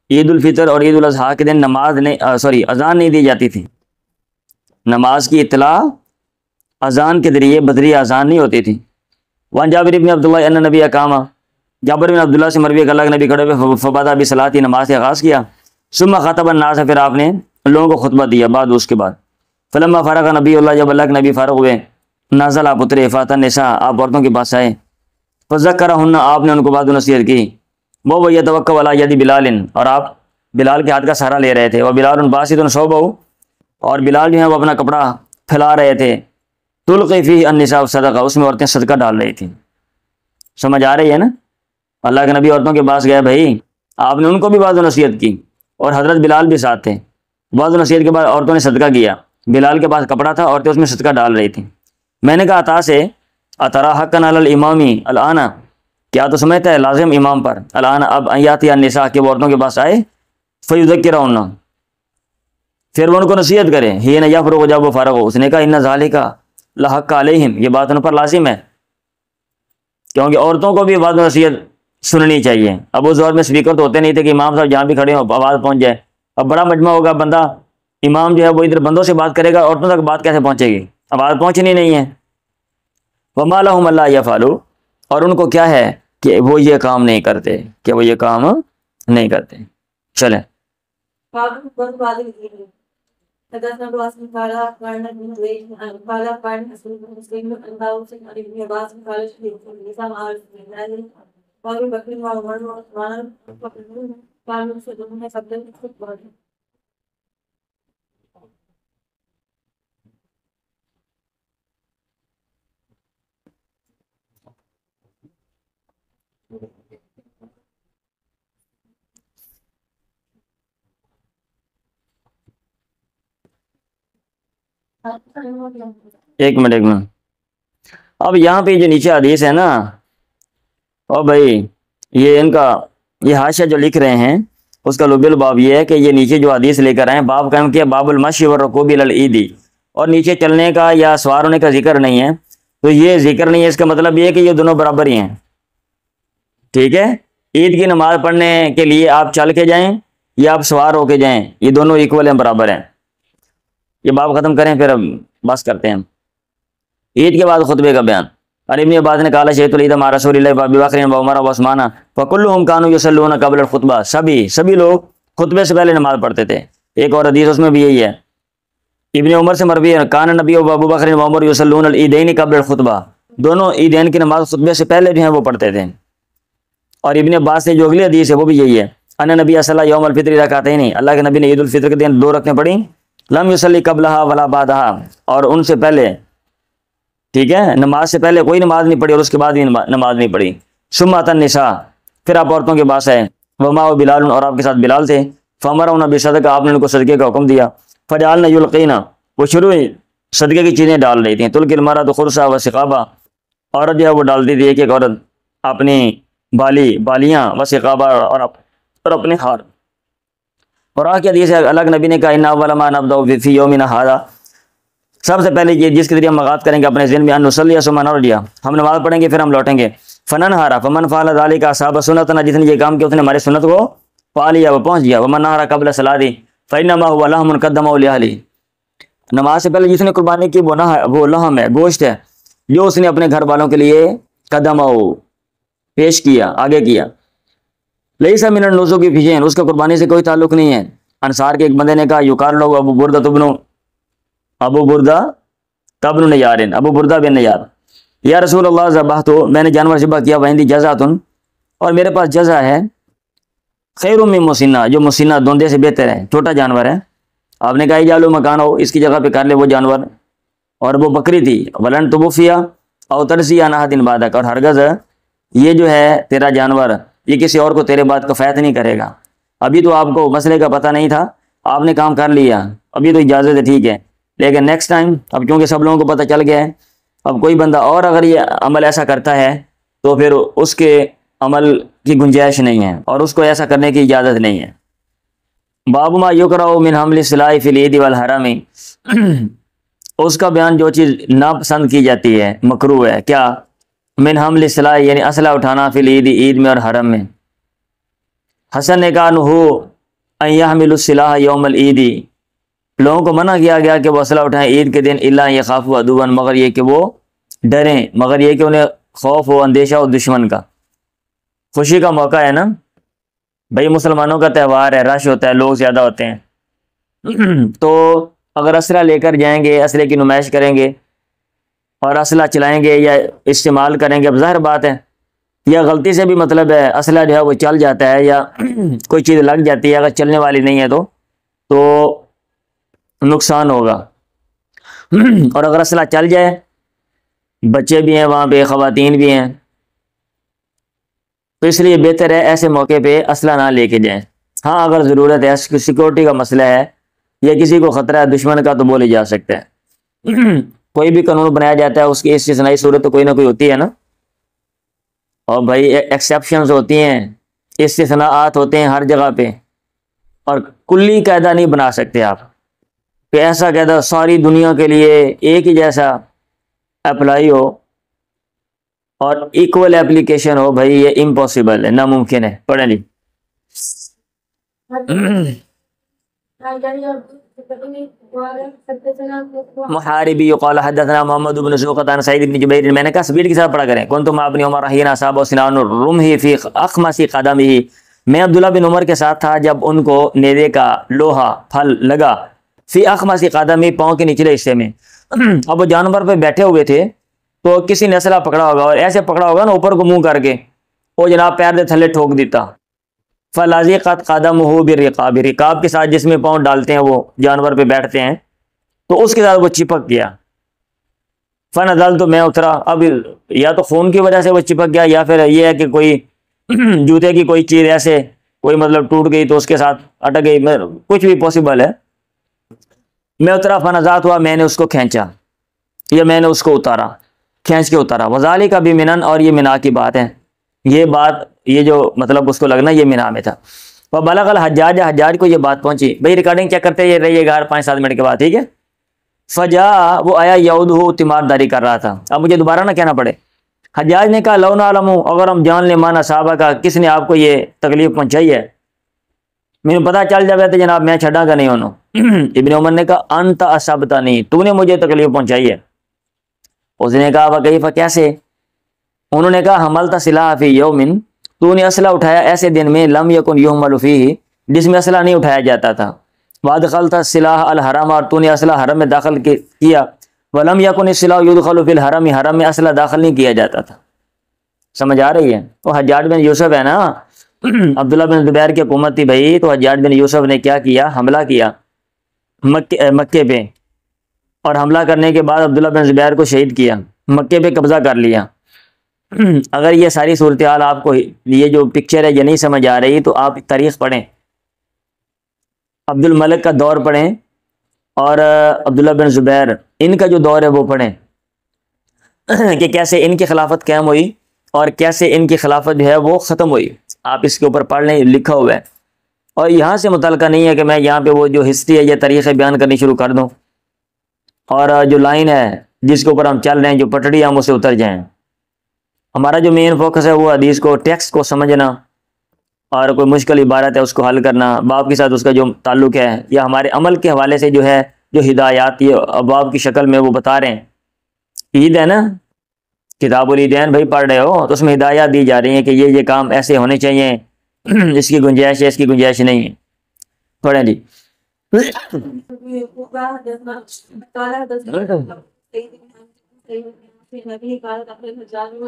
عید الفطر اور عید الاضحیٰ کے دن نماز نہیں اذان نہیں دی جاتی تھی، نماز کی اطلاع اذان کے ذریعے بدری اذان نہیں ہوتی تھی۔ وان جابر بن عبداللہ ان نبی اقام، جابر بن عبداللہ سے مروی کہ اللہ کے نبی کھڑے ہوئے، فبدا بالصلاۃ، نماز سے آغاز کیا، ثم خطب الناس، پھر آپ نے لوگوں کو خطبہ دیا، بعد اس کے بعد، فلما فرغ نبی اللہ، جب اللہ کے نبی فارغ ہوئے، نازل، آپ اترے، فاتن النساء، آپ عورتوں کے پاس آئے، فذکرہن، آپ نے ان کو بعد نصیحت کی، وہ یتوکل علی ید بلال، اور آپ بلال کے ہاتھ کا سہارا لے رہے تھے، وبلال باسط ثوبہ، اور بلال جو ہے وہ اپنا کپڑا پھیلا رہے تھے، تلقی فیہ النساء صدقہ، اس میں عورتیں صدقہ ڈال رہی تھیں۔ سمجھ آ رہی ہے نا؟ اللہ کے نبی عورتوں کے پاس گئے، بھائی آپ نے ان کو بھی بعض نصیحت کی، اور حضرت بلال بھی ساتھ تھے، بعض نصیحت کے بعد عورتوں نے صدقہ کیا، بلال کے پاس کپڑا تھا، عورتیں اس میں صدقہ ڈال رہی تھیں۔ میں نے کہا عطا سے، اترا حقا علی الامام الان، کیا تو سمجھتا ہے لازم امام پر، الان اب ایاتی النساء، کہ وہ عورتوں کے پاس آئے، فیذکرہن، پھر وہ ان کو نصیحت کرے، حین یفرغ، جب وہ فارغ ہو۔ اس نے کہا ان ذالک لحق علیہم، یہ بات ان پر لازم ہے، کیونکہ عورتوں کو بھی بعض نصیحت سننی چاہیے۔ اب اس دور میں اسپیکر تو ہوتے نہیں تھے کہ امام صاحب جہاں بھی کھڑے ہوں آواز پہنچ جائے، اب بڑا مجمع ہوگا، بندہ امام جو ہے وہ ادھر بندوں سے بات کرے گا، عورتوں تک بات کیسے پہنچے گی، آواز پہنچنی نہیں ہے۔ وما لهم الا يفعلوا، اور ان کو کیا ہے کہ وہ یہ کام نہیں کرتے، کہ وہ یہ کام نہیں کرتے۔ چلیں ایک منٹ۔ اب یہاں پہ جو نیچے حدیث ہے نا، اور بھائی یہ ان کا یہ حاشیہ جو لکھ رہے ہیں اس کا لب الباب یہ ہے کہ یہ نیچے جو حدیث لے کر آئے، باب قائم کیا باب المشی والرکوب الی العید، اور نیچے چلنے کا یا سوار ہونے کا ذکر نہیں ہے، تو یہ ذکر نہیں ہے، اس کا مطلب یہ ہے کہ یہ دونوں برابر ہی ہیں، ٹھیک ہے۔ عید کی نماز پڑھنے کے لیے آپ چل کے جائیں یا آپ سوار ہو کے جائیں، یہ دونوں ایکول ہیں، برابر ہیں۔ یہ باب ختم کریں پھر اب بس کرتے ہیں ہم عید کے بعد خطبے کا بیان۔ اور ابن عباس نے کہا شہید العید مع رسول اللہ ابی بکر و عمر و عثمان فکلهم كانوا يصلون قبل الخطبہ، سبھی لوگ خطبے سے پہلے نماز پڑھتے تھے۔ ایک اور حدیث اس میں بھی یہی ہے، ابن عمر سے مروی ہے، کان نبی و ابو بکر و عمر یصلون العیدین قبل الخطبہ، دونوں عیدین کی نماز خطبے سے پہلے جو ہے وہ پڑھتے تھے۔ اور ابن عباس سے جو اگلی حدیث ہے وہ بھی یہی ہے، ان نبی صلی اللہ یوم الفطر رکعتین، اللہ کے نبی نے عید الفطر کے دن 2 رکعتیں پڑھی، لم یصلی قبلہا ولا بعدہا، اور ان سے پہلے، ٹھیک ہے، نماز سے پہلے کوئی نماز نہیں پڑھی اور اس کے بعد بھی نماز نہیں پڑھی. ثم اتى النساء، پھر آپ عورتوں کے پاس آئے. وما بلال، اور آپ کے ساتھ بلال تھے. فامرهن بالصدقہ، آپ نے ان کو صدقے کا حکم دیا. فجعلن یلقین، وہ شروع صدقے کی چیزیں ڈال رہی تھیں. تلقی المرأة خرصا وسقابا، عورت جو ہے وہ ڈال دی تھی ایک ایک عورت اپنی بالیاں وسقابا، اور اپنے ہار. اور آگے حدیث ہے الگ نبی نے کہا ان اول ما نبدا فی یومنا ھذا، سب سے پہلے یہ جس کے ذریعے ہم آغاز کریں گے اپنے ذہن میں، ان نصلی ثم نرجع، ہم نماز پڑھیں گے پھر ہم لوٹیں گے. فننہر فمن فعل ذلك اصحاب سنتنا، جس نے یہ کام کیا اس نے ہماری سنت کو پا لیا، وہ پہنچ گیا. ومن نہر قبل صلاۃ فانما هو لحم قدمه لاهله، نماز سے پہلے جس نے قربانی کی وہ لحم ہے، گوشت ہے جو اس نے اپنے گھر والوں کے لیے قدمہ پیش کیا، آگے کیا. لیس من النسک فی شیء، اس کا قربانی سے کوئی تعلق نہیں ہے. انصار کے ایک بندے نے کہا یقال له ابو بردہ بن نیار، ابو بردہ بن نیار، یا رسول اللہ ذبحت، میں نے جانور ذبح کیا، وعندی جزعۃ، اور میرے پاس جزع ہے، خیر من مسنہ، جو مسنہ دوندے سے بہتر ہے، چھوٹا جانور ہے. آپ نے کہا جالو مکان ہو، اس کی جگہ پہ کر لے وہ جانور، اور وہ بکری تھی. ولن توفیا او ترسی عن احد بعدک، اور ہرگز یہ جو ہے تیرا جانور یہ کسی اور کو تیرے بعد کفایت نہیں کرے گا. ابھی تو آپ کو مسئلے کا پتہ نہیں تھا، آپ نے کام کر لیا، ابھی تو اجازت ہے، ٹھیک ہے، لیکن نیکسٹ ٹائم اب کیونکہ سب لوگوں کو پتہ چل گیا ہے، اب کوئی بندہ اور اگر یہ عمل ایسا کرتا ہے تو پھر اس کے عمل کی گنجائش نہیں ہے اور اس کو ایسا کرنے کی اجازت نہیں ہے. باب ما یکرہ من حمل السلاح فی العید والحرم، اس کا بیان جو چیز ناپسند کی جاتی ہے، مکروہ ہے. کیا؟ من حمل السلاح، یعنی اسلحہ اٹھانا، فی العید، عید میں اور حرم میں. حسن نے کہا نہو ان یحملوا السلاح یوم العید، لوگوں کو منع کیا گیا کہ وہ اسلحہ اٹھائیں عید کے دن، الا یخافوا عدوا، مگر یہ کہ وہ ڈریں، مگر یہ کہ انہیں خوف ہو، اندیشہ ہو دشمن کا. خوشی کا موقع ہے نا بھائی، مسلمانوں کا تہوار ہے، رش ہوتا ہے، لوگ زیادہ ہوتے ہیں، تو اگر اسلحہ لے کر جائیں گے، اسلحے کی نمائش کریں گے اور اسلحہ چلائیں گے یا استعمال کریں گے، اب ظاہر بات ہے، یا غلطی سے بھی مطلب ہے اسلحہ جو ہے وہ چل جاتا ہے یا کوئی چیز لگ جاتی ہے، اگر چلنے والی نہیں ہے تو نقصان ہوگا. اور اگر اسلحہ چل جائے، بچے بھی ہیں وہاں پہ، خواتین بھی ہیں، تو اس لیے بہتر ہے ایسے موقع پہ اسلحہ نہ لے کے جائیں. ہاں اگر ضرورت ہے، سیکورٹی کا مسئلہ ہے یا کسی کو خطرہ ہے دشمن کا، تو بولے جا سکتے ہیں. کوئی بھی قانون بنایا جاتا ہے اس کی استثنائی صورت تو کوئی نہ کوئی ہوتی ہے نا، اور بھائی ایکسیپشنز ہوتی ہیں، استثناءات ہوتے ہیں ہر جگہ پہ، اور کلی قاعدہ نہیں بنا سکتے آپ کہ ایسا قاعدہ ساری دنیا کے لیے ایک ہی جیسا اپلائی ہو اور ایکول اپلیکیشن ہو. بھائی یہ امپاسبل ہے، ناممکن ہے. پڑھیں جی. محاربی قال حدثنا محمد بن زوقة عن سعید بن جبیر، میں نے کہا سپیڈ کے ساتھ پڑھا کریں. كنت مع ابن عمر حين اصابه سنان الرمح في اخمص قدمه، میں عبداللہ بن عمر کے ساتھ تھا جب ان کو نیزے کا لوہا پھل لگا، فی اخمص قدمه، پاؤں کے نچلے حصے میں. اب وہ جانور پہ بیٹھے ہوئے تھے تو کسی نے اسلحہ پکڑا ہوگا اور ایسے پکڑا ہوگا نا اوپر کو منہ کر کے، وہ جناب پیر دے تھلے ٹھوک دیتا. فلازقت قدمه بالرقاب، رقاب کے ساتھ جس میں پاؤں ڈالتے ہیں وہ جانور پہ بیٹھتے ہیں، تو اس کے ساتھ وہ چپک گیا. فنزلت، تو میں اترا. اب یا تو خون کی وجہ سے وہ چپک گیا، یا پھر یہ ہے کہ کوئی جوتے کی کوئی چیز ایسے کوئی مطلب ٹوٹ گئی تو اس کے ساتھ اٹک گئی، کچھ بھی پاسبل ہے. میں اترا، فنزعت ہوا، میں نے اس کو کھینچا یا میں نے اس کو اتارا، کھینچ کے اتارا. وذالک بمنن، اور یہ منا کی بات ہے، یہ بات یہ جو مطلب اس کو لگنا یہ منا میں تھا. وبلغ الحجاج، حجاج کو یہ بات پہنچی. بھائی ریکارڈنگ چیک کرتے یہ رہیے گا 5-7 منٹ کے بعد، ٹھیک ہے. فجا، وہ آیا، یعودہ، تیمار داری کر رہا تھا. اب مجھے دوبارہ نہ کہنا پڑے. حجاج نے کہا لو نعلم، اگر ہم جان لیں، مانا صحابہ کا کس نے آپ کو یہ تکلیف پہنچائی ہے، مجھے پتا چل جائے تو جناب میں چھڑا گا نہیں انہوں. ابن عمر نے کہا انت اصبتنی، تو نے مجھے تکلیف پہنچائی ہے. اس نے کہا وکیف، کیسے؟ انہوں نے کہا حملت سلاح فی یوم، تو نے اسلحہ اٹھایا ایسے دن میں، لم یکن یحمل فیہ، جس میں اسلحہ نہیں اٹھایا جاتا تھا. وادخلت السلاح الحرم، اور تو نے اسلحہ حرم میں داخل کیا. ولم یکن السلاح یدخل فی الحرم، حرم میں اسلحہ داخل نہیں کیا جاتا تھا. سمجھ آ رہی ہے؟ وہ حجاج بن یوسف ہے نا، عبداللہ بن زبیر کی حکومت تھی بھائی، تو حجاج بن یوسف نے کیا کیا؟ حملہ کیا. مکے پہ، اور حملہ کرنے کے بعد عبداللہ بن زبیر کو شہید کیا، مکے پہ قبضہ کر لیا۔ اگر یہ ساری صورتحال آپ کو یہ جو پکچر ہے یہ نہیں سمجھ آ رہی تو آپ تاریخ پڑھیں، عبد الملک کا دور پڑھیں اور عبداللہ بن زبیر ان کا جو دور ہے وہ پڑھیں کہ کیسے ان کی خلافت قائم ہوئی اور کیسے ان کی خلافت جو ہے وہ ختم ہوئی۔ آپ اس کے اوپر پڑھ لیں، لکھا ہوا ہے، اور یہاں سے متعلقہ نہیں ہے کہ میں یہاں پہ وہ جو ہسٹری ہے یہ تاریخیں بیان کرنی شروع کر دوں، اور جو لائن ہے جس کے اوپر ہم چل رہے ہیں، جو پٹڑی ہم اسے اتر جائیں۔ ہمارا جو مین فوکس ہے وہ حدیث کو، ٹیکسٹ کو سمجھنا، اور کوئی مشکل عبارت ہے اس کو حل کرنا، باب کے ساتھ اس کا جو تعلق ہے، یا ہمارے عمل کے حوالے سے جو ہے جو ہدایات یہ ابواب کی شکل میں وہ بتا رہے ہیں۔ عید ہے نا، کتاب العیدین بھائی پڑھ رہے ہو تو اس میں ہدایات دی جا رہی ہیں کہ یہ کام ایسے ہونے چاہیے، اس کی گنجائش ہے، اس کی گنجائش نہیں ہے۔ پڑھیں جی۔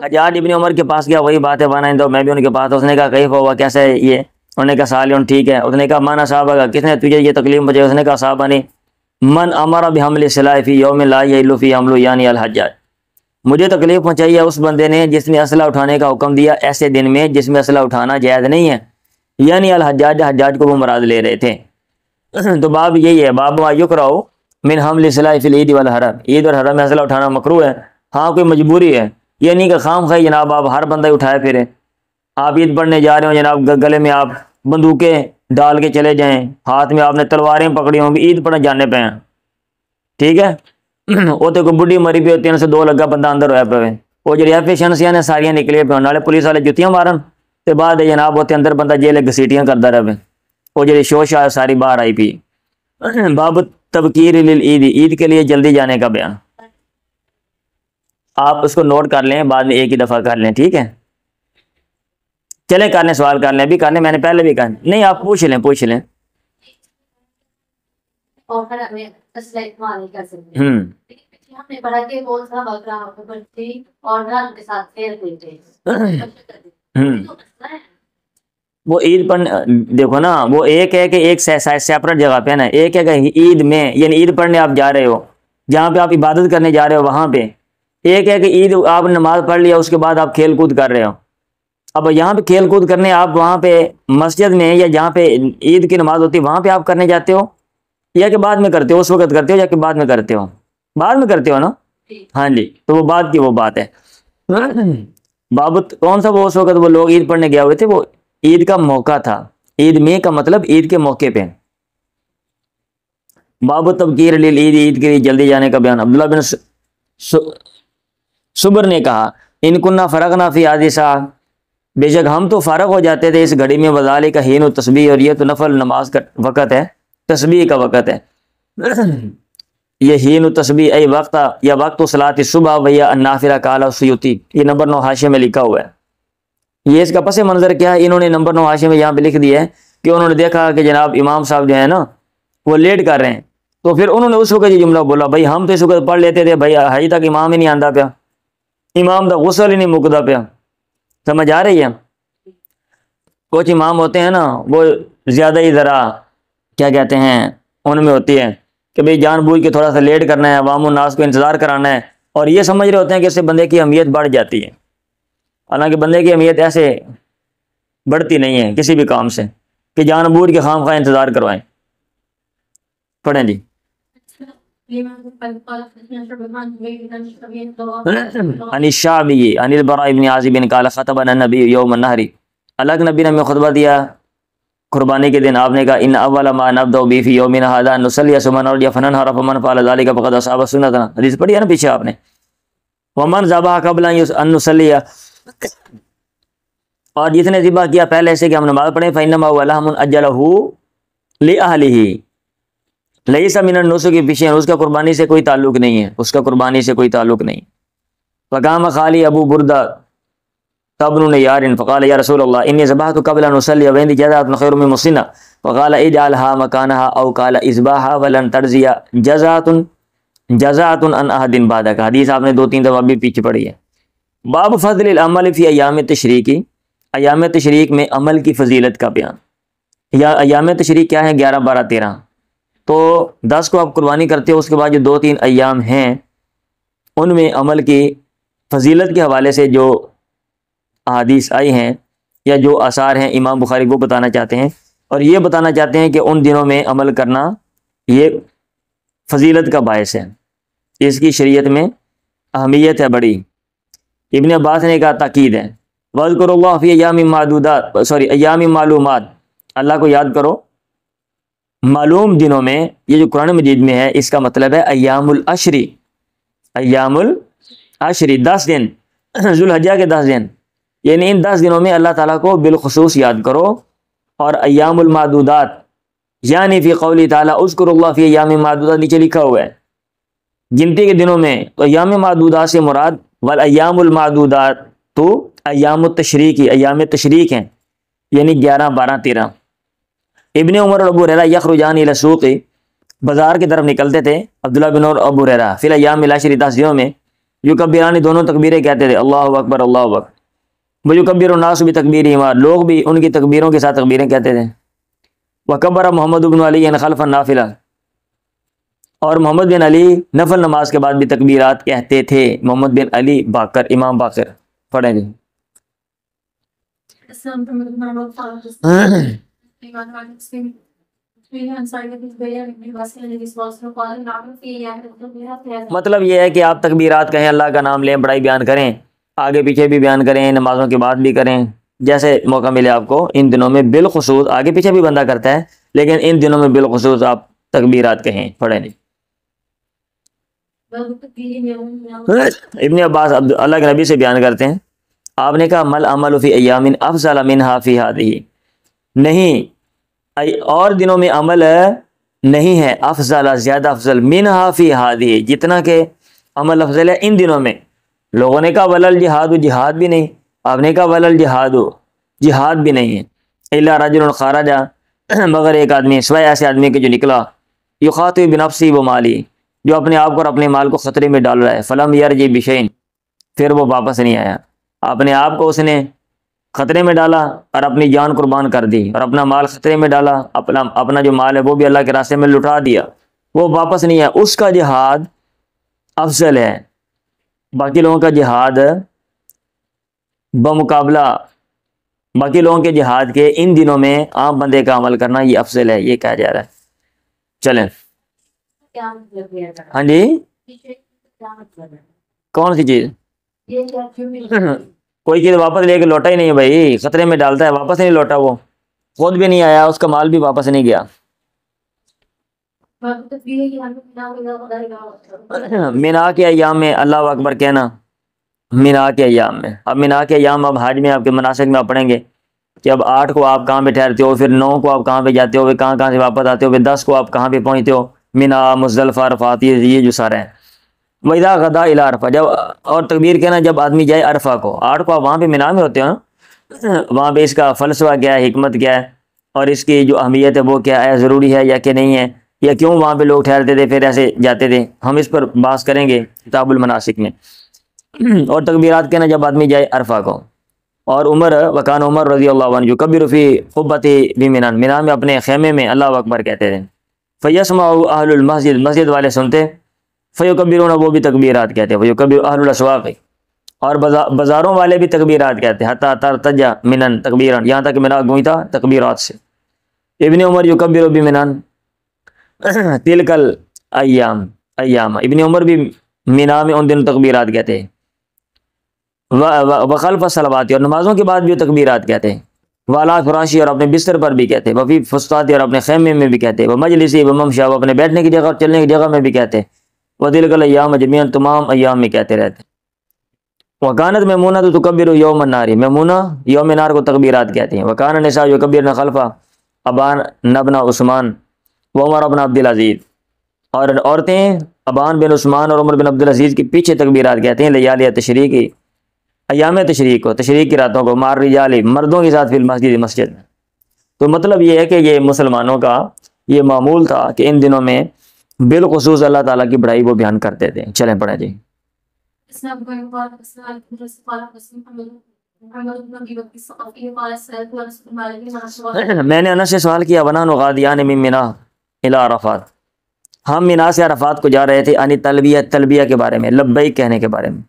حجاج ابن عمر کے پاس گیا، وہی بات ہے وانا دو، میں بھی ان کے پاس، اس نے کہا کیف ہوا، کیسا ہے یہ؟ انہوں نے کہا سالون ٹھیک ہے۔ اس نے کہا مانا صحابہ کا، کس نے تجھے یہ تکلیف مجھے؟ اس نے کہا صحابہ نے، من امر بحمل سلاح فی یوم لا یحل فی حمل یعنی الحجاج، مجھے تکلیف پہنچائی ہے اس بندے نے جس نے اسلحہ اٹھانے کا حکم دیا ایسے دن میں جس میں اسلحہ اٹھانا جائز نہیں ہے، یعنی الحجاج، حجاج کو وہ مراد لے رہے تھے۔ تو باب یہی ہے، باب ما یکرہ من حمل سلاح فی العید والحرم، عید اور حرم میں اسلحہ اٹھانا مکروہ ہے، ہاں کوئی مجبوری ہے، یہ نہیں کہ خام خواہ جناب آپ ہر بندہ اٹھائے پھرے، آپ عید پڑھنے جا رہے ہو جناب گلے میں آپ بندوقیں ڈال کے چلے جائیں، ہاتھ میں آپ نے تلواریں پکڑی ہوں گی، عید پڑھنے جانے پہ ہیں، ٹھیک ہے؟ وہ تو کوئی بڈھی مری پہ 3 سے 2 لگا بندہ اندر ہوا پہ، وہ جی ایفیشنسیاں نے ساریاں نکلے پہ، نالے پولیس والے جتیاں مارن تے بعد جناب ہوتے اندر بندہ جیلے گھسیٹیاں کرتا رہے، وہ جی شوش آیا ساری باہر آئی پی۔ باب تبکیر للعید، عید کے لیے جلدی جانے کا بیان۔ آپ اس کو نوٹ کر لیں، بعد میں ایک ہی دفعہ کر لیں، ٹھیک ہے؟ چلیں کر لیں، سوال کر لیں، ابھی کر لیں، میں نے پہلے بھی کہا نہیں، آپ پوچھ لیں۔ ہم نے پڑھا کہ وہ سب اور کے ساتھ پھیر دیتے وہ عید پر دیکھو نا، وہ ایک ہے کہ ایک سیپریٹ جگہ پہ نا، ایک ہے کہ عید میں یعنی عید پڑھنے آپ جا رہے ہو جہاں پہ آپ عبادت کرنے جا رہے ہو وہاں پہ، ایک ہے کہ عید آپ نے نماز پڑھ لیا اس کے بعد آپ کھیل کود کر رہے ہو۔ اب یہاں پہ کھیل کود کرنے آپ وہاں پہ مسجد میں یا جہاں پہ عید کی نماز ہوتی ہے وہاں پہ آپ کرنے جاتے ہو، یا کہ بعد میں کرتے ہو، اس وقت کرتے ہو یا کہ بعد میں کرتے ہو؟ بعد میں کرتے ہو نا، ہاں جی، تو وہ بعد کی وہ بات ہے۔ بابت کون سا؟ وہ اس وقت وہ لوگ عید پڑھنے گئے ہوئے تھے، وہ عید کا موقع تھا، عید میں کا مطلب عید کے موقع پہ۔ باب تبکیر للعید، عید کے لیے جلدی جانے کا بیان۔ عبداللہ بن صبر نے کہا ان کننا فرغنا فی هذه الساعة، بے شک ہم تو فارغ ہو جاتے تھے اس گھڑی میں، وذالک حین التسبیح، اور یہ تو نفل نماز کا وقت ہے، تسبیح کا وقت ہے۔ یہ حین التسبیح ای وقت یا وقت صلاۃ الصبح ویا النافلہ، قال السیوطی، یہ نمبر 9 حاشیے میں لکھا ہوا ہے۔ یہ اس کا پس منظر کیا ہے؟ انہوں نے نمبر 9 حاشیے میں یہاں پہ لکھ دیا ہے کہ انہوں نے دیکھا کہ جناب امام صاحب جو ہے نا وہ لیٹ کر رہے ہیں، تو پھر انہوں نے اس وقت یہ جملہ بولا، بھائی ہم تو اس وقت پڑھ لیتے تھے، بھائی حج تک امام ہی نہیں آندا پیا، امام دا غسل ہی نہیں مکدا پیا۔ سمجھ آ رہی ہے؟ کچھ امام ہوتے ہیں نا وہ زیادہ ہی ذرا کیا کہتے ہیں ان میں ہوتی ہے کہ بھئی جان بوجھ کے تھوڑا سا لیٹ کرنا ہے، عوام الناس کو انتظار کرانا ہے، اور یہ سمجھ رہے ہوتے ہیں کہ اس سے بندے کی اہمیت بڑھ جاتی ہے، حالانکہ بندے کی اہمیت ایسے بڑھتی نہیں ہے کسی بھی کام سے کہ جان بوجھ کے خام خواہ انتظار کروائیں۔ پڑھیں جی۔ عن الشعبی عن البراء بن عازب قال خطبنا النبی یوم النحر، الگ نبی نے ہمیں خطبہ دیا قربانی کے دن، آپ نے کہا ان اول ما نبدا به فی یومنا هذا نصلی ثم نرجع فننحر فمن فعل ذلك فقد اصاب سنتنا، حدیث پڑھی ہے نا پیچھے آپ نے، ومن ذبح قبل ان نصلی، اور جس نے ذبح کیا پہلے سے کہ ہم نماز پڑھیں، فانما هو لحم اجله لاهله لیس من النسک فی شیء، اس کا قربانی سے کوئی تعلق نہیں ہے، اس کا قربانی سے کوئی تعلق نہیں۔ فقام خالی ابو بردہ تبن نیار فقال یا رسول اللہ انی ذبحت قبل ان اصلی وعندی جزعۃ خیر من مسنہ، فقال اجعلها مکانها او قال اذبحها ولن ترضی جزعۃ عن احد بعدک، حدیث آپ نے 2-3 دفعہ بھی پیچھے پڑھی ہے۔ باب فضل العمل فی ایام التشریق، ایام تشریق میں عمل کی فضیلت کا بیان۔ یا ایام تشریق کیا ہے؟ 11، 12، 13، تو 10 کو آپ قربانی کرتے ہو، اس کے بعد جو 2-3 ایام ہیں ان میں عمل کی فضیلت کے حوالے سے جو احادیث آئی ہیں یا جو آثار ہیں امام بخاری وہ بتانا چاہتے ہیں، اور یہ بتانا چاہتے ہیں کہ ان دنوں میں عمل کرنا یہ فضیلت کا باعث ہے، اس کی شریعت میں اہمیت ہے بڑی۔ ابن عباس نے کہا تاکید ہے، وَاذْكُرُوا اللَّهَ فِي أَيَّامٍ ایام معلومات، اللہ کو یاد کرو معلوم دنوں میں۔ یہ جو قرآن مجید میں ہے اس کا مطلب ہے ایام العشری، ایام العشری 10 دن، ذوالحجہ کے 10 دن، یعنی ان 10 دنوں میں اللہ تعالیٰ کو بالخصوص یاد کرو۔ اور ایام المعدودات یعنی فی قولی تعالیٰ اذکروا اللہ فی ایام معدودات نیچے لکھا ہوا ہے گنتی کے دنوں میں، تو ایام معدودات سے مراد والایام المعدودات تو ایام التشریقی، ایام تشریق ہیں، یعنی 11، 12، 13۔ ابن عمر اور ابو ہریرہ یخرجان الی السوق، بازار کی طرف نکلتے تھے عبداللہ بن عمر اور ابو ہریرہ فی الایام العشر 10 دنوں میں، یکبران دونوں تکبیریں کہتے تھے، اللہ اکبر اللہ اکبر، ویکبر الناس بتکبیرہما، لوگ بھی ان کی تکبیروں کے ساتھ تکبیریں کہتے تھے۔ وکبر محمد بن علی خلف النافلہ، اور محمد بن علی نفل نماز کے بعد بھی تکبیرات کہتے تھے۔ محمد بن علی باقر، امام باقر، پڑھیں جی۔ مطلب یہ ہے کہ آپ تکبیرات کہیں، اللہ کا نام لیں، بڑائی بیان کریں، آگے پیچھے بھی بیان کریں، نمازوں کے بعد بھی کریں، جیسے موقع ملے آپ کو۔ ان دنوں میں بالخصوص، آگے پیچھے بھی بندہ کرتا ہے لیکن ان دنوں میں بالخصوص آپ تکبیرات کہیں، پڑھیں جی۔ ابن عباس اللہ کے نبی سے بیان کرتے ہیں، آپ نے کہا مل عمل فی ایام افضل منہا فی ہذہ، نہیں اور دنوں میں عمل نہیں ہے افضل، زیادہ افضل، منہا فی ہذہ، جتنا کہ عمل افضل ہے ان دنوں میں۔ لوگوں نے کہا ولل جہاد، جہاد بھی نہیں، آپ نے کہا ولل جہاد، جہاد بھی نہیں ہے، الا رجل خرج، مگر ایک آدمی، سوائے ایسے آدمی کے جو نکلا، یخاطب بنفسی و مالی، جو اپنے آپ کو اور اپنے مال کو خطرے میں ڈال رہا ہے، فلم یرجع بشیء، پھر وہ واپس نہیں آیا، اپنے آپ کو اس نے خطرے میں ڈالا اور اپنی جان قربان کر دی اور اپنا مال خطرے میں ڈالا، اپنا جو مال ہے وہ بھی اللہ کے راستے میں لٹا دیا، وہ واپس نہیں آیا، اس کا جہاد افضل ہے۔ باقی لوگوں کا جہاد بمقابلہ باقی لوگوں کے جہاد کے ان دنوں میں عام بندے کا عمل کرنا یہ افضل ہے، یہ کہا جا رہا ہے۔ چلیں ہاں جی، کون سی چیز؟ کوئی چیز واپس لے کے لوٹا ہی نہیں ہے بھائی، خطرے میں ڈالتا ہے، واپس نہیں لوٹا، وہ خود بھی نہیں آیا، اس کا مال بھی واپس نہیں گیا۔ مینا کے ایام میں اللہ اکبر کہنا، مینا کے ایام میں، اب مینا کے ایام اب حج میں آپ کے مناسک میں آپ پڑھیں گے کہ اب 8 کو آپ کہاں پہ ٹھہرتے ہو، پھر 9 کو آپ کہاں پہ جاتے ہو، پھر کہاں سے واپس آتے ہو، پھر 10 کو آپ کہاں پہ پہنچتے ہو، مینا، مزدلفہ، عرفات، یہ جو سارے ہیں۔ وَإِذَا غَدَا إِلَىٰ عَرَفَةَ، جب اور تکبیر کہنا جب آدمی جائے عرفہ کو، 8 کو آپ وہاں پہ مینا میں ہوتے ہو، وہاں پہ اس کا فلسفہ کیا ہے، حکمت کیا ہے، اور اس کی جو اہمیت ہے وہ کیا ہے، ضروری ہے یا کہ نہیں ہے، یا کیوں وہاں پہ لوگ ٹھہرتے تھے پھر ایسے جاتے تھے، ہم اس پر بحث کریں گے کتاب المناسک میں۔ اور تکبیرات کہنا جب آدمی جائے عرفہ کو۔ اور عمر، وکان عمر رضی اللہ عنہ یکبر فی قبۃ بمنى، مینا میں اپنے خیمے میں اللہ اکبر کہتے تھے، فیسمع اہل المسجد، مسجد والے سنتے، فیکبرون، وہ بھی تکبیرات کہتے، ویکبر اہل الاسواق، اور بازاروں والے بھی تکبیرات کہتے، حتی ترتج منن تکبیرا، یہاں تک مینا گونجتا تکبیرات سے۔ ابن عمر یکبر بمنن تلک الایام، ابن عمر بھی مینا میں ان دن تکبیرات کہتے ہیں، وخلف الصلوات، اور نمازوں کے بعد بھی تکبیرات کہتے ہیں، والا فراشی، اور اپنے بستر پر بھی کہتے ہیں، وفی فسطاط، اور اپنے خیمے میں بھی کہتے ہیں، ومجلسی وممشا، وہ اپنے بیٹھنے کی جگہ اور چلنے کی جگہ میں بھی کہتے ہیں، وتلک الایام جميعا، تمام ایام میں کہتے رہتے ہیں۔ وکانت میمونہ تکبر یوم النار، میمونہ یوم نار کو تکبیرات کہتے ہیں۔ وکان النساء یکبرن خلفہ ابان ابن عثمان وعمر ابن عبد العزیز، اور عورتیں ابان بن عثمان اور عمر بن عبد العزیز کے پیچھے تکبیرات کہتے ہیں، لیالی تشریقی، ایام تشریق کو، تشریق کی راتوں کو، مار رجال، مردوں کے ساتھ فی المسجد، مسجد میں۔ تو مطلب یہ ہے کہ یہ مسلمانوں کا یہ معمول تھا کہ ان دنوں میں بالخصوص اللہ تعالیٰ کی بڑائی وہ بیان کرتے تھے۔ چلیں پڑھیں جی۔ میں نے انس سے سوال کیا، ونحن غادیان من منی الی عرفات، ہم مینا سے عرفات کو جا رہے تھے انی تلبیہ، تلبیہ کے بارے میں، لبیک کہنے کے بارے میں.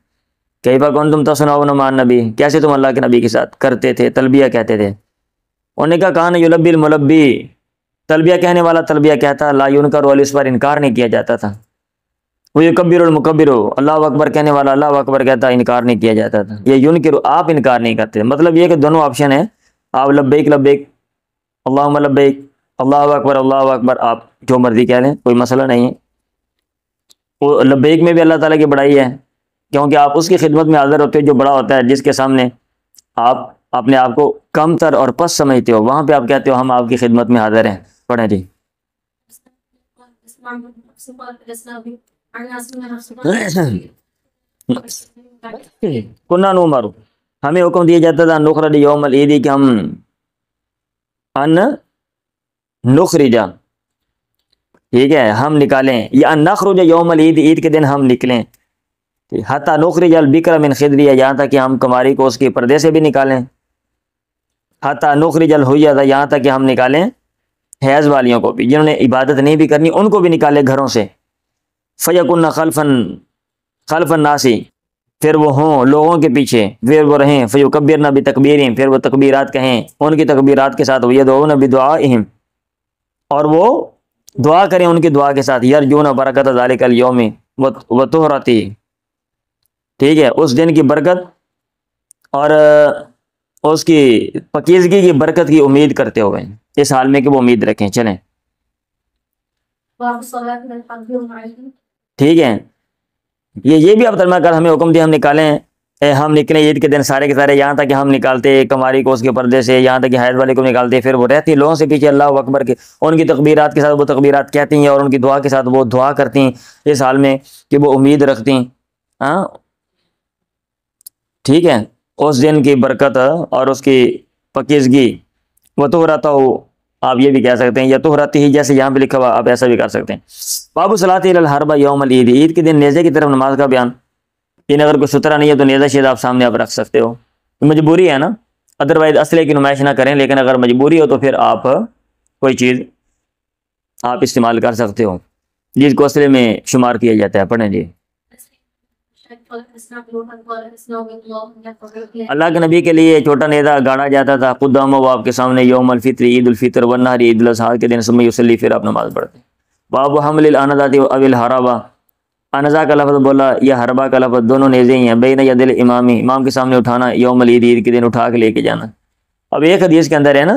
کیف کنتم تصنعون مع النبی، کیسے تم اللہ کے نبی کے ساتھ کرتے تھے، تلبیہ کہتے تھے. انہوں نے کہا کان یلبی الملبی، تلبیہ کہنے والا تلبیہ کہتا، لا ینکر، اور اس پر انکار نہیں کیا جاتا تھا. وہ یکبر المکبر، اللہ اکبر کہنے والا اللہ اکبر کہتا، انکار نہیں کیا جاتا تھا. یہ ینکر، آپ انکار نہیں کرتے. مطلب یہ کہ دونوں آپشن ہیں، آپ لبیک لبیک اللہم لبیک، اللہ اکبر آپ جو مرضی کہہ لیں، کوئی مسئلہ نہیں ہے. وہ لبیک میں بھی اللہ تعالیٰ کی بڑائی ہے، کیونکہ آپ اس کی خدمت میں حاضر ہوتے ہو جو بڑا ہوتا ہے، جس کے سامنے آپ اپنے آپ کو کم تر اور پس سمجھتے ہو، وہاں پہ آپ کہتے ہو ہم آپ کی خدمت میں حاضر ہیں. پڑھیں جی. کنہ نعمر، ہمیں حکم دیا جاتا تھا نخرج یوم العید، کہ ہم ان نخرجا، ٹھیک ہے، ہم نکالیں، یا ان نخرج یوم العید، عید کے دن ہم نکلیں، حتی نخرج البکر من خدریہ، یہاں تک کہ ہم کماری کو اس کے پردے سے بھی نکالیں، حتی نخرج الحیض، یہاں تک کہ ہم نکالیں حیض والیوں کو بھی، جنہوں نے عبادت نہیں بھی کرنی ان کو بھی نکالے گھروں سے. فیکن خلف الناس، پھر وہ ہوں لوگوں کے پیچھے، پھر وہ رہیں، فیکبرن بتکبیرہم، پھر وہ تکبیرات کہیں ان کی تکبیرات کے ساتھ، ویدعون بدعائہم، اور وہ دعا کریں ان کی دعا کے ساتھ، یرجون برکت ذالک الیوم وطہرتی، ٹھیک ہے، اس دن کی برکت اور اس کی پاکیزگی کی برکت کی امید کرتے ہوئے، اس حال میں کہ وہ امید رکھیں. چلیں ٹھیک ہے. یہ بھی اب ترجمہ کر، ہمیں حکم دیا ہم نکالیں، ہم نکلیں عید کے دن سارے کے سارے، یہاں تک کہ ہم نکالتے کماری کو اس کے پردے سے، یہاں تک کہ حیض والے کو نکالتے، پھر وہ رہتی لوگوں سے پیچھے اللہ اکبر کے، ان کی تکبیرات کے ساتھ وہ تکبیرات کہتی ہیں، اور ان کی دعا کے ساتھ وہ دعا کرتی ہیں، اس حال میں کہ وہ امید رکھتی ہیں. ہاں ٹھیک ہے، اس دن کی برکت اور اس کی پاکیزگی. وہ تو رہتا ہو، آپ یہ بھی کہہ سکتے ہیں، یا تو رہتی ہی، جیسے یہاں پہ لکھا ہوا، آپ ایسا بھی کر سکتے ہیں. باب صلاۃ الی الحربہ یوم العید، عید کے دن نیزے کی طرف نماز کا بیان. اگر کوئی سترہ نہیں ہے تو نیزہ شید آپ سامنے آپ رکھ سکتے ہو، مجبوری ہے نا، ادروائز اسلحے کی نمائش نہ کریں، لیکن اگر مجبوری ہو تو پھر آپ کوئی چیز آپ استعمال کر سکتے ہو جس کو اسلحے میں شمار کیا جاتا ہے. پڑھیں جی. اللہ کے نبی کے لیے چھوٹا نیزہ گاڑا جاتا تھا، قدام وہ آپ کے سامنے، یوم الفطر، عید الفطر، والنہر، عید الاضحیٰ کے دن، ثم یصلی، پھر آپ نماز پڑھتے. باب حمل الانذۃ او الحربہ، انذا کا لفظ بولا یا حربہ کا لفظ، دونوں نیزے ہی ہیں. بین ید الامام، امام کے سامنے اٹھانا، یوم العید، عید کے دن اٹھا کے لے کے جانا. اب ایک حدیث کے اندر ہے نا،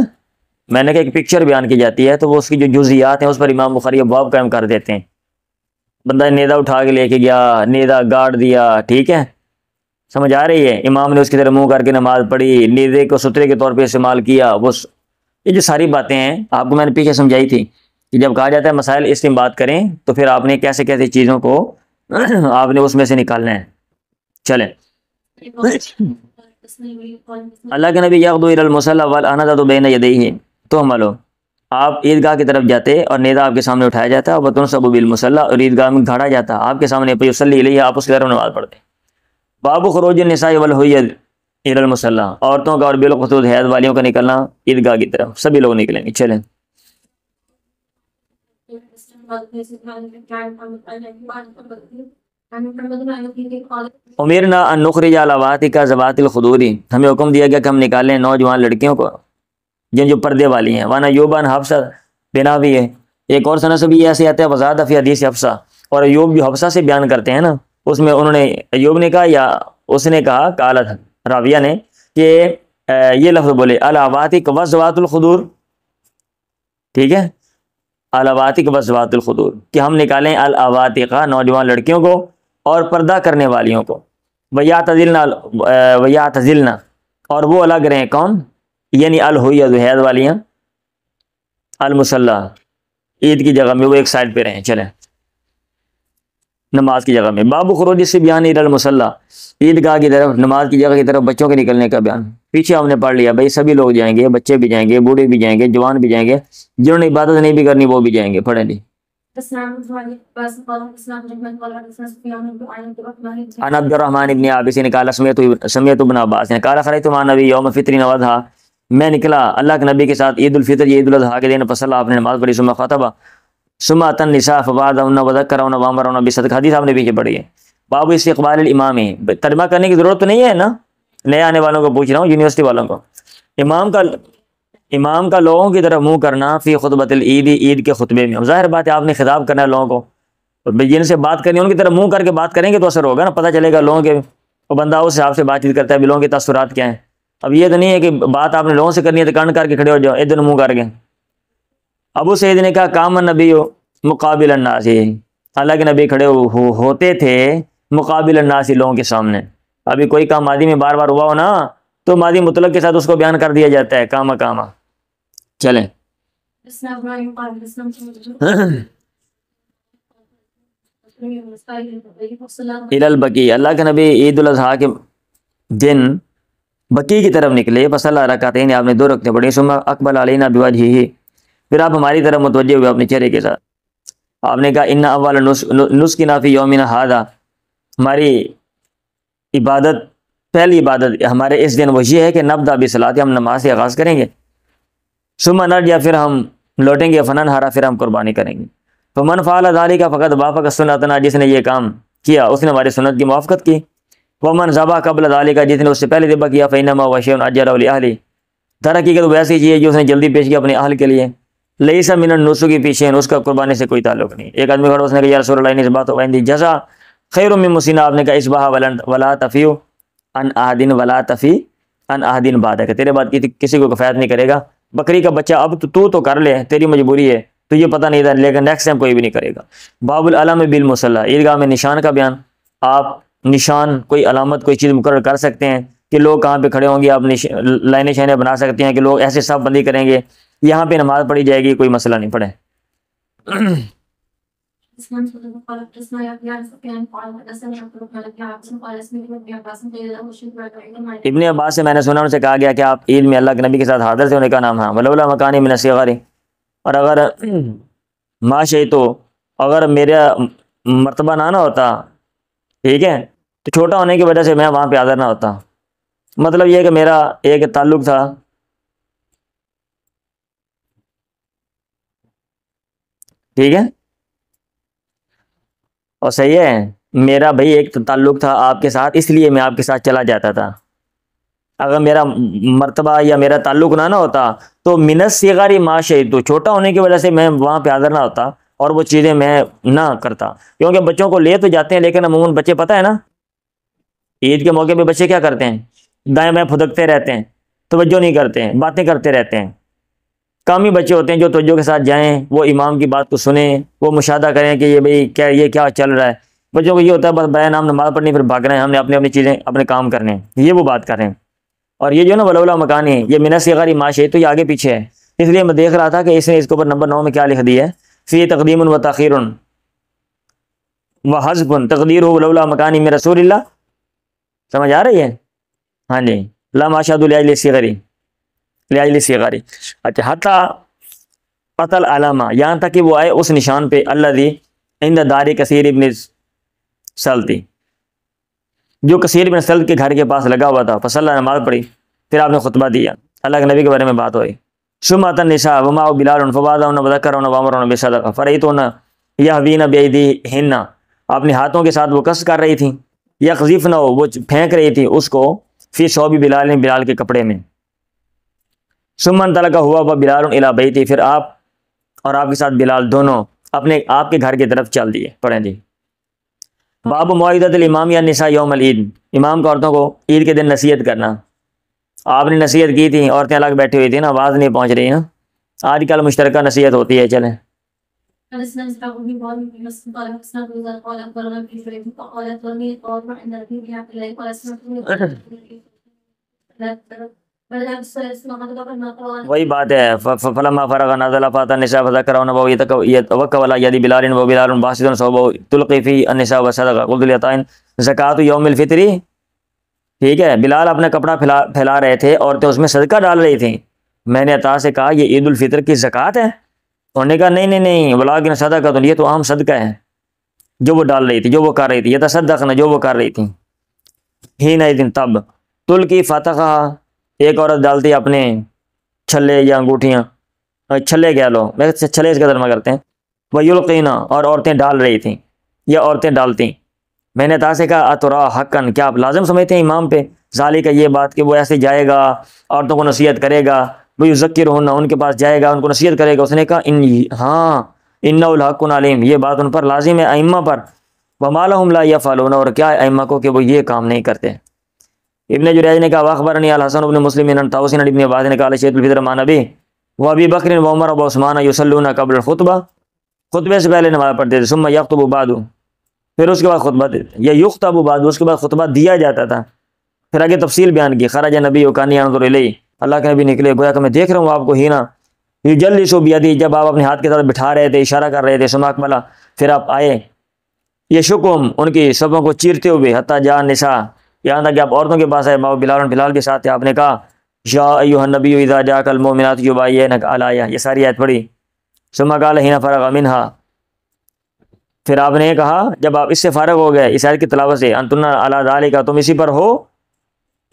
میں نے کہا ایک پکچر بیان کی جاتی ہے، تو وہ اس کی جو جزیات ہیں اس پر امام بخاری باب قائم کر دیتے ہیں. بندہ نیزہ اٹھا کے لے کے گیا، نیزہ گاڑ دیا، ٹھیک ہے، سمجھ آ رہی ہے، امام نے اس کی طرح منہ کر کے نماز پڑھی، نیزے کو سترے کے طور پہ استعمال کیا. وہ یہ جو ساری باتیں ہیں آپ کو میں نے پیچھے سمجھائی تھی کہ جب کہا جاتا ہے مسائل استنباط کریں، تو پھر آپ نے کیسے کیسے چیزوں کو آپ نے اس میں سے نکالنا ہے. چلیں. اللہ کے نبی یغدو الی المصلی والانذۃ بین یدیہ تحمل، آپ عیدگاہ کی طرف جاتے اور نیزہ آپ کے سامنے اٹھایا جاتا، وتنصب بالمصلی، اور عیدگاہ میں گھاڑا جاتا آپ کے سامنے، فیصلی الیہ، آپ اس کی طرف نماز پڑھتے. باب خروج النساء والحیض الی المصلی، عورتوں کا اور بالخصوص حیض والیوں کا نکلنا عیدگاہ کی طرف، سبھی لوگ نکلیں گے. چلیں. امرنا ان نخرج اللواتک ذوات الخدور، ہمیں حکم دیا گیا کہ ہم نکالیں نوجوان لڑکیوں کو جن جو پردے والی ہیں. وانا ایوب بن حفصہ بنا بھی ہے، ایک اور سند سے بھی ایسے آتا ہے، وزاد فی حدیث حفصہ، اور ایوب جو حفصہ سے بیان کرتے ہیں نا، اس میں انہوں نے ایوب نے کہا یا اس نے کہا، قالت راویہ نے، کہ یہ لفظ بولے اللواتک وذوات الخدور، ٹھیک ہے، اللواتک وذوات الخدور، کہ ہم نکالیں اللواتک نوجوان لڑکیوں کو اور پردہ کرنے والیوں کو، ویعتزلنا، اور وہ الگ رہیں. کون؟ یعنی الحیض، حیض والیاں، المصلی، عید کی جگہ میں وہ ایک سائڈ پہ رہیں. چلیں نماز کی جگہ میں. باب خروج الصبیان الی المصلی، عیدگاہ کی طرف، نماز کی جگہ کی طرف بچوں کے نکلنے کا بیان. پیچھے ہم نے پڑھ لیا بھائی، سبھی لوگ جائیں گے، بچے بھی جائیں گے، بوڑھے بھی جائیں گے، جوان بھی جائیں گے، جنہوں نے عبادت نہیں بھی کرنی وہ بھی جائیں گے. پڑھیں جی. عن عبد الرحمن بن عابس نے قال سمعت ابن عباس نے قال خرجت مع النبي يوم فطر واضحى، میں نکلا اللہ کے نبی کے ساتھ عید الفطر، عید الاضحیٰ کے دن، فصلی، آپ نے نماز پڑھی، ثم خطبہ، ثم اتى النساء فوعظهن وذكرهن وامرهن بالصدقۃ، حدیث آپ نے پیچھے پڑھی ہے۔ باب استقبال الامام، ترجمہ کرنے کی ضرورت تو نہیں ہے نا، نئے آنے والوں کو پوچھ رہا ہوں، یونیورسٹی والوں کو۔ امام کا لوگوں کی طرف منہ کرنا فی خطبۃ العید، عید کے خطبے میں۔ ظاہر بات ہے آپ نے خطاب کرنا ہے لوگوں کو، جن سے بات کرنی ہے ان کی طرف منہ کر کے بات کریں گے تو اثر ہوگا نا، پتہ چلے گا لوگوں کے، وہ بندہ اس حساب سے بات چیت کرتا ہے، لوگوں کے تاثرات کیا ہیں۔ اب یہ تو نہیں ہے کہ بات آپ نے لوگوں سے کرنی ہے تو کان کر کے کھڑے ہو جاؤ ادھر منہ کر کے۔ ابو سعید نے کہا کام النبی مقابل الناس، اللہ کے نبی کھڑے ہوتے تھے مقابل الناس، لوگوں کے سامنے۔ ابھی کوئی کام ماضی میں بار بار ہوا ہو نا تو ماضی مطلق کے ساتھ اس کو بیان کر دیا جاتا ہے، کاما کاما۔ چلیں البقی، اللہ کے نبی عید الاضحیٰ کے دن بقی کی طرف نکلے، فصلی رکعتین، آپ نے 2 رکعتیں پڑھی، ثم اقبل علینا بوجہہ، پھر آپ ہماری طرف متوجہ ہوئے اپنے چہرے کے ساتھ۔ آپ نے کہا ان اول نسکنا فی یومنا ھذا، ہماری عبادت، پہلی عبادت ہمارے اس دن وہ یہ ہے کہ نبدا بصلاۃ، ہم نماز سے آغاز کریں گے، ثم نرجع، پھر ہم لوٹیں گے، فننحر، پھر ہم قربانی کریں گے۔ فمن فعل ذلک فقد وافق سنتنا، جس نے یہ کام کیا اس نے ہماری سنت کی موافقت کی۔ ومن ذبح قبل ذلک، جس نے اس سے پہلے ذبح کیا، فانما هو شیء اجره لاهله، در حقیقت وہ ایسی چیز ہے جو اس نے جلدی پیش کیا اپنے اہل کے لیے۔ لیس من النسک فی شیء، اس کا قربانی سے کوئی تعلق نہیں۔ ایک آدمی کھڑا، اس نے کہا یا رسول اللہ انی ذبحت وعندی جزا خیر من مسنہ، آپ نے کہا اصبح ولا تفی عن احد ولا تفی عن احد بعدک، تیرے بعد کسی کو کفایت نہیں کرے گا۔ بکری کا بچہ اب تو کر لے، تیری مجبوری ہے، تو یہ پتہ نہیں تھا، لیکن نیکسٹ ٹائم کوئی بھی نہیں کرے گا۔ باب العلم بالمصلی، عیدگاہ میں نشان کا بیان۔ آپ نشان، کوئی علامت، کوئی چیز مقرر کر سکتے ہیں کہ لوگ کہاں پہ کھڑے ہوں گے، آپ لائنیں شائنیں بنا سکتے ہیں کہ لوگ ایسے صف بندی کریں گے، یہاں پہ نماز پڑھی جائے گی، کوئی مسئلہ نہیں پڑے۔ ابن عباس سے میں نے سنا، ان سے کہا گیا کہ آپ عید میں اللہ کے نبی کے ساتھ حاضر تھے، انہوں نے کہا نام ہاں۔ ولولا مکانی من الصغار، اور اگر معاشی تو اگر میرا مرتبہ نہ ہوتا، ٹھیک ہے، تو چھوٹا ہونے کی وجہ سے میں وہاں پہ حاضر نہ ہوتا۔ مطلب یہ کہ میرا ایک تعلق تھا، ٹھیک ہے، اور صحیح ہے، میرا بھائی ایک تعلق تھا آپ کے ساتھ، اس لیے میں آپ کے ساتھ چلا جاتا تھا۔ اگر میرا مرتبہ یا میرا تعلق نہ ہوتا تو من الصغار ما شئت، تو چھوٹا ہونے کی وجہ سے میں وہاں پہ حاضر نہ ہوتا اور وہ چیزیں میں نہ کرتا، کیونکہ بچوں کو لے تو جاتے ہیں لیکن عموماً بچے، پتہ ہے نا، عید کے موقع پہ بچے کیا کرتے ہیں، دائیں بائیں پھدکتے رہتے ہیں، توجہ نہیں کرتے ہیں، باتیں کرتے رہتے ہیں۔ کامی بچے ہوتے ہیں جو توجہ کے ساتھ جائیں، وہ امام کی بات کو سنیں، وہ مشاہدہ کریں کہ یہ بھئی کیا، یہ کیا چل رہا ہے۔ بچوں کو یہ ہوتا ہے بس بیان نام نماز پڑھنی، پھر بھاگنا ہے، ہم نے اپنی اپنی چیزیں، اپنے کام کرنے ہیں، یہ وہ بات کر رہے ہیں۔ اور یہ جو نا ولولا مکانی، یہ من الصغار ما شئت، تو یہ آگے پیچھے ہے، اس لیے میں دیکھ رہا تھا کہ اس نے اس کے اوپر نمبر 9 میں کیا لکھ دی ہے، فی تقدیم و تاخیر و حذف تقدیر ولولا مکانی من رسول اللہ، سمجھ آ رہی ہے؟ ہاں جی، لا ماشهد لاجل الصغار، اچھا، حتی قتل علامہ، یہاں تک کہ وہ آئے اس نشان پہ، الذی عند دار کثیر ابن سلتی، جو کثیر ابن سلت کے گھر کے پاس لگا ہوا تھا، فصلی، نماز پڑھی، پھر آپ نے خطبہ دیا، اللہ کے نبی کے بارے میں بات ہوئی۔ ثم اتى النساء ومعه بلال فوعظهن وذكرهن وامرهن بالصدقه فرأيتهن يهوين بأيديهن، اپنے ہاتھوں کے ساتھ وہ کس کر رہی تھیں، یقذفن، وہ پھینک رہی تھی اس کو، فی ثوب بلال، بلال کے کپڑے میں۔ ثم انطلق هو وبلال الى بیتی، پھر آپ اور آپ کے ساتھ بلال دونوں اپنے آپ کے گھر کی طرف چل دیے۔ پڑھیں جی۔ باب موعظۃ الامام یا النساء یوم العید، امام کو عورتوں کو عید کے دن نصیحت کرنا۔ آپ نے نصیحت کی تھی، عورتیں الگ بیٹھی ہوئی تھیں نا، آواز نہیں پہنچ رہی نا، آج کل مشترکہ نصیحت ہوتی ہے، چلیں۔ وہی بات ہے، فلما فرغ نزل فاتى النساء فذكرهن وهو يتوكل على يد بلال وبلال باسط ثوبه تلقي في النساء وصدقه قلت لعطاء زکوۃ یوم الفطر، ٹھیک ہے، بلال اپنا کپڑا پھیلا رہے تھے، عورتیں اس میں صدقہ ڈال رہی تھیں، میں نے عطا سے کہا یہ عید الفطر کی زکوٰۃ ہے، انہوں نے کہا نہیں ولکن صدقہ، تو یہ تو عام صدقہ ہے جو وہ ڈال رہی تھی، جو وہ کر رہی تھی، یتصدقن، جو وہ کر رہی تھی۔ حینئذ، تب، تلقی فتقہ، ایک عورت ڈالتی اپنے چھلے یا انگوٹھیاں، چھلے کہہ لو، چھلے اس کا ترجمہ کرتے ہیں، وَيُلْقِينَ اور عورتیں ڈال رہی تھیں یا عورتیں ڈالتیں. میں نے تھا سے کہا اترا حقاً کیا آپ لازم سمجھتے ہیں امام پہ ذالک کا یہ بات کہ وہ ایسے جائے گا عورتوں کو نصیحت کرے گا وَيُذَكِّرُهُنَّ ان کے پاس جائے گا ان کو نصیحت کرے گا. اس نے کہا ہاں اِنَّهُ الْحَقُّ عَلِيمٌ یہ بات ان پر لازم ہے ائمہ پر. وَمَا لَهُمْ لَا يَفْعَلُونَ اور کیا ہے ائمہ کو کہ وہ یہ کام نہیں کرتے. ابن جریج نے کہا واخبرنی الحسن بن مسلم عن طاووس عن ابن عباس نے کہا شیخ الفطر مع نبی و ابی بکر و عمر و عثمان یصلون قبل الخطبہ خطبے سے پہلے نماز پڑھتے تھے. ثم یخطب بعد پھر اس کے بعد خطبہ دیتے یا یخطب بعد اس کے بعد خطبہ دیا جاتا تھا. پھر آگے تفصیل بیان کی خرج نبی وکانی انظر الیہ اللہ کے نبی نکلے گویا کہ میں دیکھ رہا ہوں آپ کو ہی نا یجلس بیدی جب آپ اپنے ہاتھ کے ساتھ بٹھا رہے تھے اشارہ کر رہے تھے. ثم اقبل پھر آپ آئے یہ شکم ان کی سبوں کو چیرتے ہوئے حتی جاء النساء یہاں تک کہ آپ عورتوں کے پاس آئے ماں بلال کے ساتھ تھے. آپ نے کہا یا ایھا النبی اذا جاءک المؤمنات یبایعنک علی آیہ یہ ساری آیت پڑھی. ثم قال حين فرغ منها پھر آپ نے کہا جب آپ اس سے فارغ ہو گئے اس آیت کی تلاوت سے انتن علی ذالک تم اسی پر ہو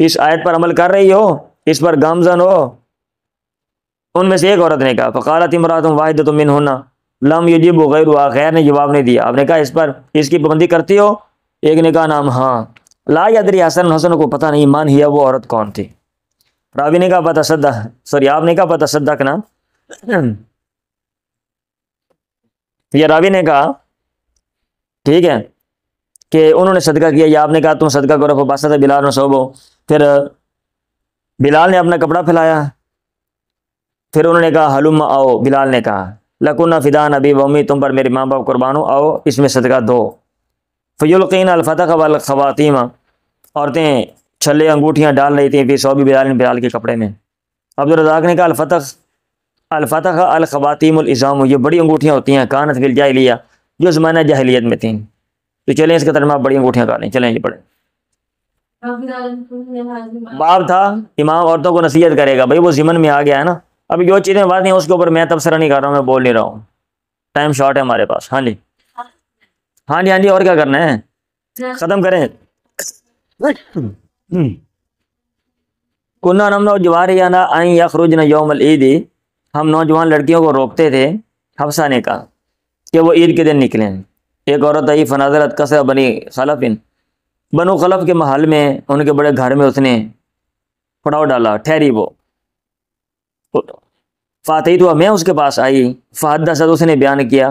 اس آیت پر عمل کر رہی ہو اس پر گامزن ہو. ان میں سے ایک عورت نے کہا فقالت امرأۃ واحدۃ منہن لم یجب غیرها غیر نے جواب نہیں دیا. آپ نے کہا اس پر اس کی پابندی کرتی ہو. ایک نے کہا نام ہاں. لا یدری حسن کو پتہ نہیں مان ہیا وہ عورت کون تھی. راوی نے کہا پتہ صدق آپ نے کہا پتہ صدق نا یہ راوی نے کہا ٹھیک ہے کہ انہوں نے صدقہ کیا یا آپ نے کہا تم صدقہ کرو فباسط بلال و صوبو پھر بلال نے اپنا کپڑا پھیلایا. پھر انہوں نے کہا حلم آؤ بلال نے کہا لکنا فدان ابی و امی تم پر میرے ماں باپ قربان ہو آؤ اس میں صدقہ دو. فیلقین الفتح والخواتیم عورتیں چھلے انگوٹھیاں ڈال رہی تھیں پھر صوبی بلال کے کپڑے میں. عبدالرزاق نے کہا الفتح الخواتیم الازام یہ بڑی انگوٹھیاں ہوتی ہیں کانت فی الجاہلیہ جو زمانہ جاہلیت میں تھیں. تو چلیں اس کا ترجمہ بڑی انگوٹھیاں کر لیں چلیں جی پڑھیں. باب تھا امام عورتوں کو نصیحت کرے گا بھائی وہ ضمن میں آ گیا ہے نا. اب جو چیزیں بات نہیں اس کے اوپر میں تبصرہ نہیں کر رہا ہوں میں بول نہیں رہا ہوں ٹائم شارٹ ہے ہمارے پاس. ہاں جی ہاں جی اور کیا کرنا ہے ختم کریں. کنہ نمنع جواریانا ان یخرجن یوم العید ہم نوجوان لڑکیوں کو روکتے تھے. حفصہ نے کہا کہ وہ عید کے دن نکلیں. ایک عورت آئی فناظرت کسر بنی خلف بنو خلف کے محل میں ان کے بڑے گھر میں اس نے پڑاؤ ڈالا ٹھہری وہ فاتحی تو میں اس کے پاس آئی فحدثت اس نے بیان کیا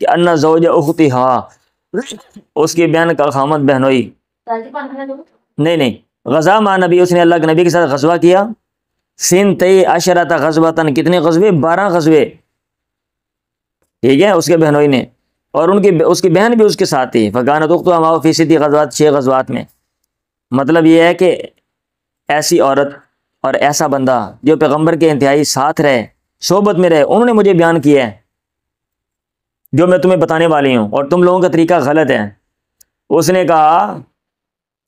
کہ ان زوج اختہا اس کی بہن کا خامد بہنوئی نہیں غزہ مع نبی اس نے اللہ کے نبی کے ساتھ غزوہ کیا. سنتی عشرۃ غزوۃ کتنے غزوے 12 غزوے ٹھیک ہے اس کے بہنوئی نے اور اس کی بہن بھی اس کے ساتھ تھی. فکانت اختہا معه فی 6 غزوات 6 غزوات میں. مطلب یہ ہے کہ ایسی عورت اور ایسا بندہ جو پیغمبر کے انتہائی ساتھ رہے صحبت میں رہے انہوں نے مجھے بیان کیا ہے جو میں تمہیں بتانے والی ہوں اور تم لوگوں کا طریقہ غلط ہے. اس نے کہا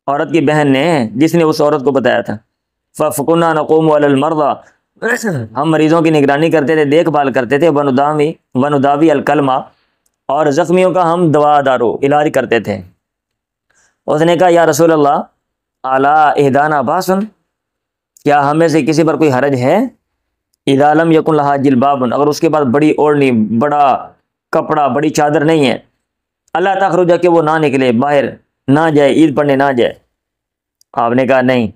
عورت کی بہن نے جس نے اس عورت کو بتایا تھا فَفَكُنَّا نَقُومُ عَلَى الْمَرْضَى ہم مریضوں کی نگرانی کرتے تھے دیکھ بھال کرتے تھے. وَنُدَاوِي الْكَلْمَ اور زخمیوں کا ہم دوا دارو علاج کرتے تھے. اس نے کہا یا رسول اللہ عَلَىٰ إِحْدَانَا بَأْسٌ کیا ہمیں سے کسی پر کوئی حرج ہے. اذا لم یکن لہا جلباب اگر اس کے پاس بڑی اوڑھنی بڑا کپڑا بڑی چادر نہیں ہے. اللہ تخرج کہ وہ نہ نکلے باہر نہ جائے عید پڑھنے نہ جائے. آپ نے کہا نہیں.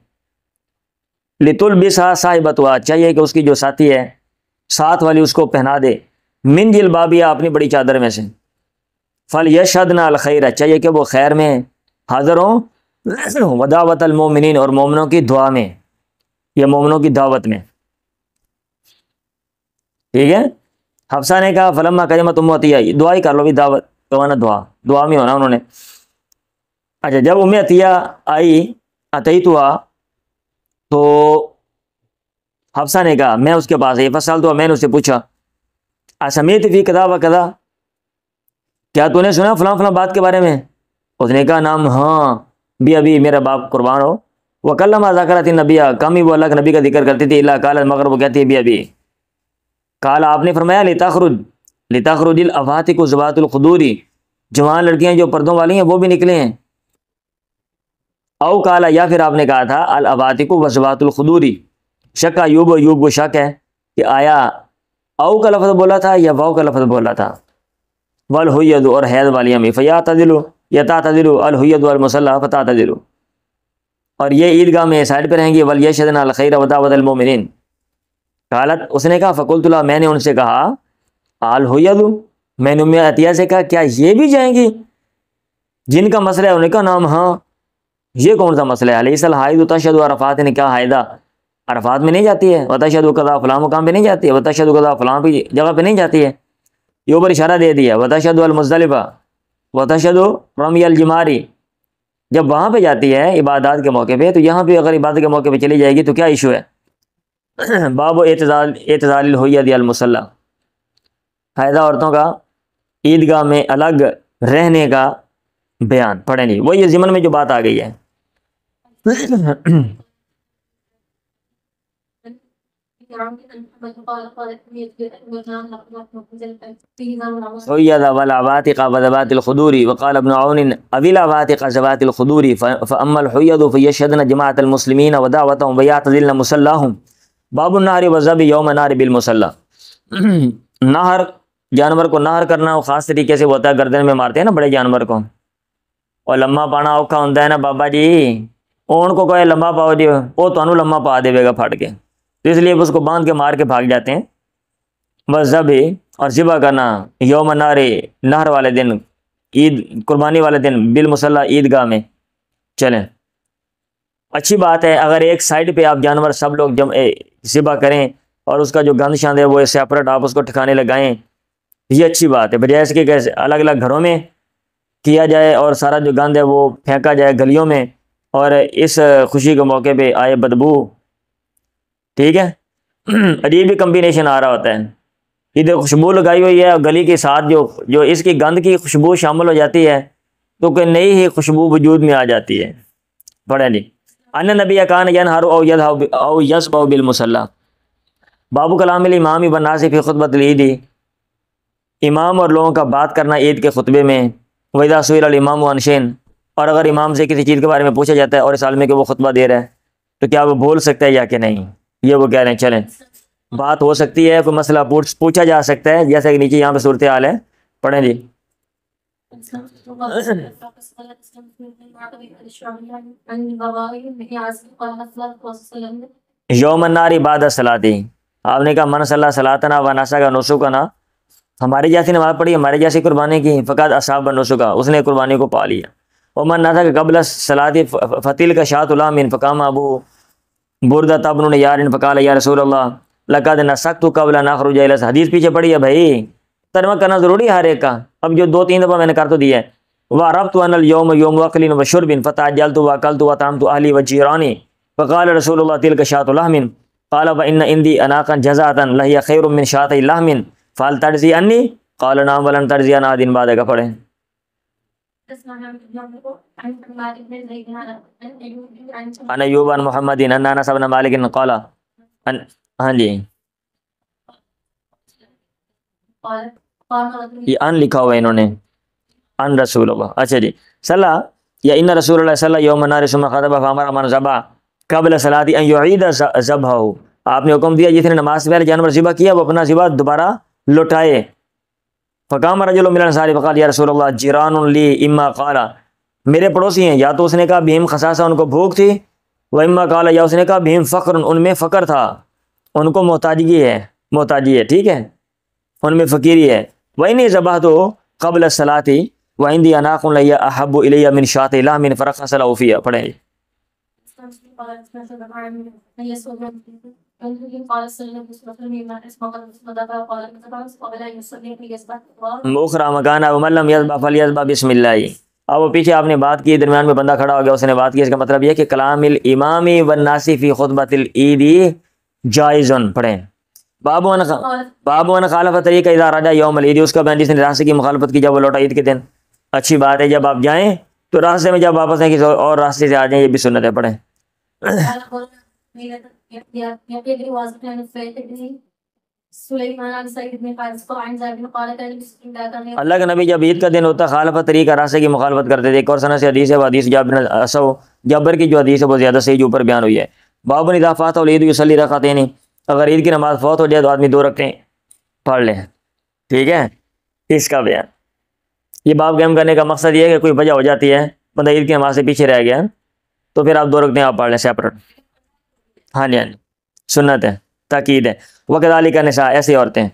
لتلبسها صاحبتها چاہیے کہ اس کی جو ساتھی ہے ساتھ والی اس کو پہنا دے من جلبابیا اپنی بڑی چادر میں سے. فلیشهدن الخیر چاہیے کہ وہ خیر میں حاضر ہوں ودعوت المومنین اور مومنوں کی دعا میں یا مومنوں کی دعوت میں. ٹھیک ہے. حفصہ نے کہا فلما کلمت عطیہ دعا ہی کر لو بھی دعوت دعا میں ہونا انہوں نے. اچھا جب عطیہ آئی اتیتھا تو حفصہ نے کہا میں اس کے پاس آئی فسألت میں نے اس سے پوچھا اسمیت فی کذا و کذا کیا تو نے سنا فلاں فلاں بات کے بارے میں. اس نے کہا نام ہاں بھی ابھی میرا باپ قربان ہو. وکلما ذکرت النبی کم ہی وہ اللہ کے نبی کا ذکر کرتی تھی اللہ قال مگر وہ کہتی ہے بھی ابھی قال آپ نے فرمایا لتخرج الافاتق ذوات الخدوری جوان لڑکیاں جو پردوں والی ہیں وہ بھی نکلے ہیں. او قال یا پھر آپ نے کہا تھا الافاتق وذوات الخدوری شک ایوب کو شک ہے کہ آیا او کا لفظ بولا تھا یا واو کا لفظ بولا تھا. والحید اور حیض والیاں بھی، فیعتزل یتعتزل الحید والمصلی فتعتزل، اور یہ عیدگاہ میں سائڈ پہ رہیں گی، ولیشهدن الخیر ودعوۃ المؤمنین۔ قالت اس نے کہا فقلت لها میں نے ان سے کہا الحید، میں نے ام عطیہ سے کہا کیا یہ بھی جائیں گی جن کا مسئلہ ہے؟ انہوں نے کہا نام ہاں، یہ کون سا مسئلہ ہے؟ الیس الحائض تشہد عرفات، نے کہا حائدہ عرفات میں نہیں جاتی ہے، وتشہد قضاء فلاں مقام پہ نہیں جاتی ہے، وتشہد قضاء فلاں بھی جگہ پہ نہیں جاتی ہے، یہ اوپر اشارہ دے دیا، وتشہد المزدلفہ وتشہد رمی الجماری، جب وہاں پہ جاتی ہے عبادات کے موقع پہ، تو یہاں پہ اگر عبادت کے موقع پہ چلی جائے گی تو کیا ایشو ہے؟ باب اعتزال الحید المصلی، حائدہ عورتوں کا عیدگاہ میں الگ رہنے کا بیان پڑھیں گے، وہ یہ ضمن میں جو بات آ گئی ہے۔ حید والعواتق وذوات الخدور، وقال ابن عون ابی العواتق ذوات الخدور، فاما الحید فیشهدن جماعة المسلمین ودعوتهم ویعتزلن مصلاهم۔ باب النہر والذبح یوم النہر بالمصلی، نہر جانور کو نہر کرنا وہ خاص طریقے سے ہوتا ہے، گردن میں مارتے ہیں نا بڑے جانور کو، اور لمبا پانا اوکھا ہوتا ہے نا بابا جی، اون کو کوئی لمبا پاؤ جی وہ تو لمبا پا دے گا پھاڑ کے، تو اس لیے اس کو باندھ کے مار کے بھاگ جاتے ہیں۔ بس ذبح اور ذبح کرنا یوم النہر، نہر والے دن، عید قربانی والے دن، بالمصلی عیدگاہ میں۔ چلیں اچھی بات ہے، اگر ایک سائڈ پہ آپ جانور سب لوگ ذبح کریں اور اس کا جو گند شاند ہے وہ سیپریٹ آپ اس کو ٹھکانے لگائیں، یہ اچھی بات ہے، بجائے اس کے کہ الگ الگ گھروں میں کیا جائے اور سارا جو گند ہے وہ پھینکا جائے گلیوں میں، اور اس خوشی کے موقع پہ آئے بدبو، ٹھیک ہے۔ عجیب بھی کمبینیشن آ رہا ہوتا ہے، ادھر خوشبو لگائی ہوئی ہے اور گلی کے ساتھ جو اس کی گند کی خوشبو شامل ہو جاتی ہے تو کوئی نئی ہی خوشبو وجود میں آ جاتی ہے۔ پڑھیں جی، ان نبی کان ینہر او یذبح او یذبح بالمصلی، باب کلام الامام والناس فی خطبۃ العید، امام اور لوگوں کا بات کرنا عید کے خطبے میں، وَإِذَا سُئِلَ الْإِمَامُ عَنْ شَيْءٍ، اور اگر امام سے کسی چیز کے بارے میں پوچھا جاتا ہے اور اس حال میں کہ وہ خطبہ دے رہا ہے تو کیا وہ بول سکتا ہے یا کہ نہیں، یہ وہ کہہ رہے ہیں۔ چلیں بات ہو سکتی ہے، کوئی مسئلہ پوچھا جا سکتا ہے، جیسا کہ نیچے یہاں پہ صورتحال ہے، پڑھیں جی۔ یوم النہر بعد الصلاۃ، آپ نے کہا من صلی صلاتنا و نسک نسکنا، ہماری جیسی نماز پڑھی، ہماری جیسی قربانی کی، فقط اصاب نسکا، اس نے قربانی کو پا لیا۔ ومن نسک قبل الصلاۃ فتلک شاۃ لحم، فقام ابو بردۃ بن نیار فقال یا رسول اللہ لقد نسکت قبل ان اخرج الی، حدیث پیچھے پڑھی ہے بھائی، ترجمہ کرنا ضروری ہے ہر ایک کا، اب جو 2-3 دفعہ میں نے کر تو دیا ہے۔ وعرفت ان اليوم یوم اکل وشرب فتعجلت واکلت وطعمت اهلی وجیرانی، فقال رسول اللہ تلک شاۃ لحم، قال وان عندي اناقا جزاۃ لهي خیر من شاۃ لحم فهل تجزی عنی، قال نعم ولن تجزی عن احد بعدک۔ پڑھیں۔ عن ایوب عن محمد ان انس بن مالک قال، ہاں جی یہ ان لکھا ہوا ہے انہوں نے، ان رسول اللہ، اچھا جی صلی یا ان رسول اللہ صلی یوم النہر ثم خطب فامر من ذبح قبل صلاۃ ان یعید ذبحہ، آپ نے حکم دیا جس نے نماز سے پہلے جانور ذبح کیا وہ اپنا ذبح دوبارہ لوٹائے۔ فقام رجل من الانصار فقال یا رسول اللہ جیران لی اما قال، میرے پڑوسی ہیں، یا تو اس نے کہا بہم خصاصہ، ان کو بھوک تھی، و اما قال، یا اس نے کہا بہم فقر، ان میں فقر تھا، ان کو محتاجی ہے، ٹھیک ہے، ان میں فقیری ہے۔ وَإِنِّي ذَبَحْتُ قَبْلَ الصَّلَاةِ وَعِنْدِي أَنَاقٌ لَهِيَ أَحَبُّ إِلَيَّ مِنْ شَاةِ لَحْمٍ فَرَخَّصَ لَهُ فِيهَا۔ پڑھیں۔ مؤخرا مکانا ومن لم یذبح فلیذبح بسم اللہ، اب وہ پیچھے آپ نے بات کی، درمیان میں بندہ کھڑا ہو گیا، اس نے بات کی، اس کا مطلب یہ کہ کلام الامام والناس فی خطبۃ العید جائز۔ پڑھیں۔ باب ان خالف طریقہ اذا رجع یوم العید، اس کا بیان جس نے راستے کی مخالفت کی جب وہ لوٹا عید کے دن۔ اچھی بات ہے، جب آپ جائیں تو راستے میں جب واپس آئیں کسی اور راستے سے آ جائیں، یہ بھی سنت ہے۔ پڑھیں۔ اللہ کے نبی جب عید کا دن ہوتا خالف طریقہ راستے کی مخالفت کرتے تھے۔ ایک اور سنت سے حدیث ہے، وہ حدیث جابر کی جو حدیث ہے وہ زیادہ صحیح جو اوپر بیان ہوئی ہے۔ باب اذا فات العید یصلی رکعتین، اگر عید کی نماز فوت ہو جائے تو آدمی 2 رکعتیں پڑھ لیں، ٹھیک ہے، اس کا بیان۔ یہ باب قائم کرنے کا مقصد یہ ہے کہ کوئی وجہ ہو جاتی ہے بندہ عید کی نماز سے پیچھے رہ گیا تو پھر آپ 2 رکعتیں آپ پڑھ لیں سیپریٹ. ہاں جی ہاں جی سنت ہے تاکید ہے. وکذالک النساء ایسی عورتیں.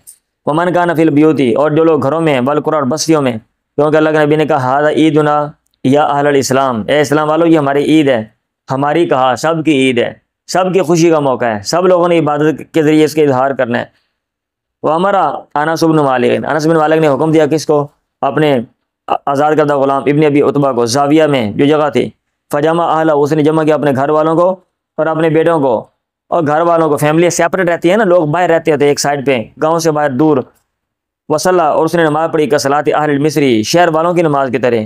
ومن کان فی البیوت اور جو لوگ گھروں میں والقرى اور بستیوں میں کیونکہ اللہ کے نبی نے کہا ھذا عیدنا یا اہل الاسلام اے اسلام والو یہ ہماری عید ہے. ہماری کہا سب کی عید ہے سب کی خوشی کا موقع ہے سب لوگوں نے عبادت کے ذریعے اس کا اظہار کرنا ہے. وہ ہمارا انس بن مالک نے حکم دیا کس کو اپنے آزاد کردہ غلام ابن ابی عتبہ کو زاویہ میں جو جگہ تھی فجمع اہلہ اس نے جمع کیا اپنے گھر والوں کو اور اپنے بیٹوں کو اور گھر والوں کو. فیملی سیپریٹ رہتی ہے نا لوگ باہر رہتے ہوتے ایک سائڈ پہ گاؤں سے باہر دور. وصلہ اور اس نے نماز پڑھی کا صلاۃ اہل المصری شہر والوں کی نماز کی طرح.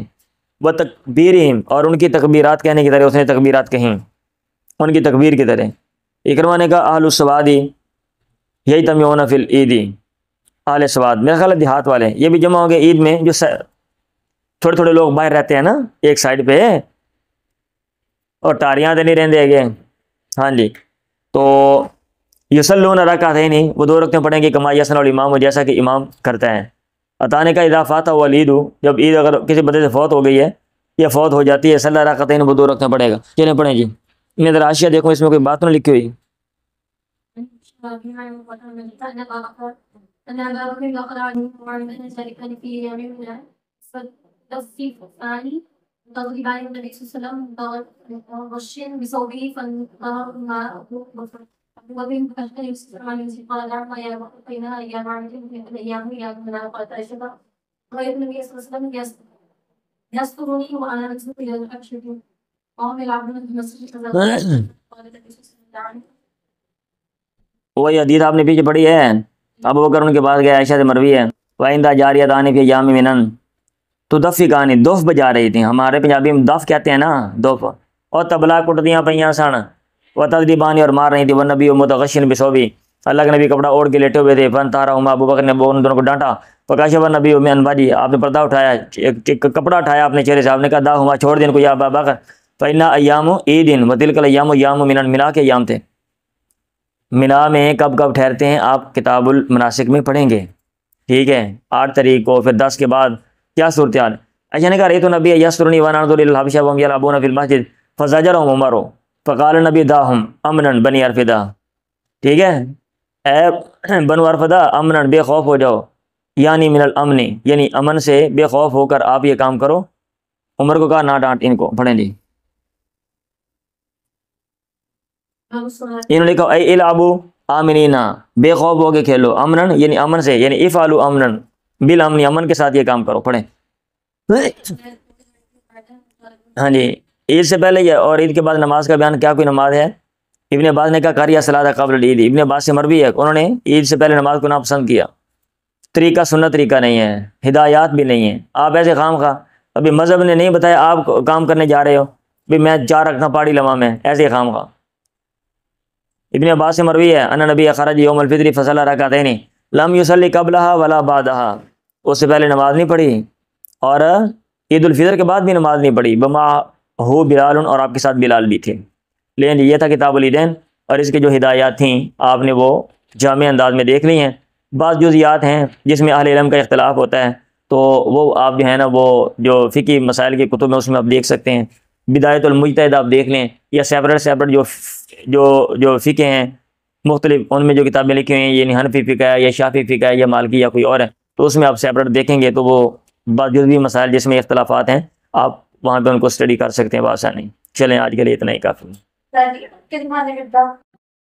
وہ تکبیرہم اور ان کی تکبیرات کہنے کی طرح اس نے تکبیرات کہیں ان کی تکبیر کی طرح. اکرمہ نے کہا اہل السواد یہی تمیون فی العید اہل سواد میرا خیال ہے دیہات والے یہ بھی جمع ہوں گے عید میں جو تھوڑے تھوڑے لوگ باہر رہتے ہیں نا ایک سائڈ پہ اور ٹاریاں تو نہیں رہتے گے. ہاں جی تو یصلون رکعتین وہ 2 رکعتیں پڑھیں گے کما یصنع الامام جیسا کہ امام کرتا ہے. عطانے کا اذا فات العید جب عید اگر کسی بندے سے فوت ہو گئی ہے یا فوت ہو جاتی ہے صلی رکعتین وہ 2 رکعتیں پڑھے گا. چلیں پڑھیں جی. میں ذرا حاشیہ دیکھو اس میں کوئی بات تو نہیں لکھی ہوئی. تغيبان النبي صلى الله عليه وسلم والشين بصوبه فما وبين كشف يسمع قال ما يا بقينا يا معلم من الايام يا من قد اشبه غير النبي صلى الله عليه وسلم يسترني وانا نسبت الى الحشد قام يلعبون في المسجد قال النبي صلى الله عليه وسلم وہی حدیث آپ نے پیچھے پڑھی ہے ابو بکر ان کے پاس گیا عائشہ سے مروی ہے وَإِنْدَا جَارِيَتَانِ فِي أَيَّامِ مِنَن تُدَفِّقَانِ دف بجا رہی تھیں. ہمارے پنجابی میں دف کہتے ہیں نا دف. اور تبلا کٹدیاں پئیاں سن وَتَذْرِبَانِ اور مار رہی تھی وَالنَّبِيُّ مُتَغَشِّن بِثَوْبِهِ اللہ کے نبی کپڑا اوڑھ کے لیٹے ہوئے تھے. فَانْتَهَرَهُمَا ابو بکر نے ان دونوں کو ڈانٹا. فَكَشَفَ النَّبِيُّ مِنْ وَجْهِهِ آپ نے پردہ اٹھایا کپڑا اٹھایا اپنے چہرے سے. آپ نے کہا دعهما چھوڑ دیں ان کو یا ابا بکر فَإِنَّ أَيَّامُ عِيدٍ وَتِلْكَ الْأَيَّامُ أَيَّامُ مِنَن منا کے ایام تھے. منا میں کب کب ٹھہرتے ہیں آپ کتاب المناسک میں پڑھیں گے. ٹھیک ہے 8 تاریخ کو پھر 10 کے بعد کیا صورتحال. اچھا نے کہا رہی تو نبی یسرنی وانا انظر الى الحبشہ وهم يلعبون في المسجد فزجرهم عمر فقال النبي داهم امنا بني ارفدا. ٹھیک ہے اے بنو ارفدا امنا بے خوف ہو جاؤ یعنی من الامن یعنی امن سے بے خوف ہو کر آپ یہ کام کرو. عمر کو کہا نہ ڈانٹ ان کو. پڑھیں جی. انہوں نے کہا اے العبوا آمنینا بے خوف ہو کے کھیلو امنا یعنی امن سے یعنی افعلوا امنا بالامن امن کے ساتھ یہ کام کرو. پڑھیں. ہاں جی عید سے پہلے یہ اور عید کے بعد نماز کا بیان کیا کوئی نماز ہے. ابن عباس نے کہا قاریہ صلاۃ قبل العید. ابن عباس سے مروی ہے انہوں نے عید سے پہلے نماز کو ناپسند کیا. طریقہ سنت طریقہ نہیں ہے ہدایات بھی نہیں ہیں. آپ ایسے خام خواہ ابھی مذہب نے نہیں بتایا آپ کام کرنے جا رہے ہو بھی میں 4 رکھنا پاڑی لما میں ایسے خام خواہ. ابن عباس سے مروی ہے ان نبی خرج یوم الفطر فصلی رکعتین لم یصلی قبلها ولا بعدها. اس سے پہلے نماز نہیں پڑھی اور عید الفطر کے بعد بھی نماز نہیں پڑھی. بما ہو بلال اور آپ کے ساتھ بلال بھی تھے. لیکن یہ تھا کتاب العیدین اور اس کے جو ہدایات تھیں آپ نے وہ جامع انداز میں دیکھ لی ہیں. بعض جزیات ہیں جس میں اہل علم کا اختلاف ہوتا ہے تو وہ آپ جو ہے نا وہ جو فقہی مسائل کی کتب میں اس میں آپ دیکھ سکتے ہیں. بدایت المجتہد آپ دیکھ لیں یا سیپریٹ جو فقہ ہیں مختلف ان میں جو کتابیں لکھی ہوئی ہیں یعنی حنفی فقہ ہے یا شافعی فقہ ہے یا مالکی یا کوئی اور ہے تو اس میں آپ سیپریٹ دیکھیں گے تو وہ بعض جزوی مسائل جس میں اختلافات ہیں آپ وہاں پہ ان کو اسٹڈی کر سکتے ہیں بآسانی. چلیں آج کے لیے اتنا ہی کافی.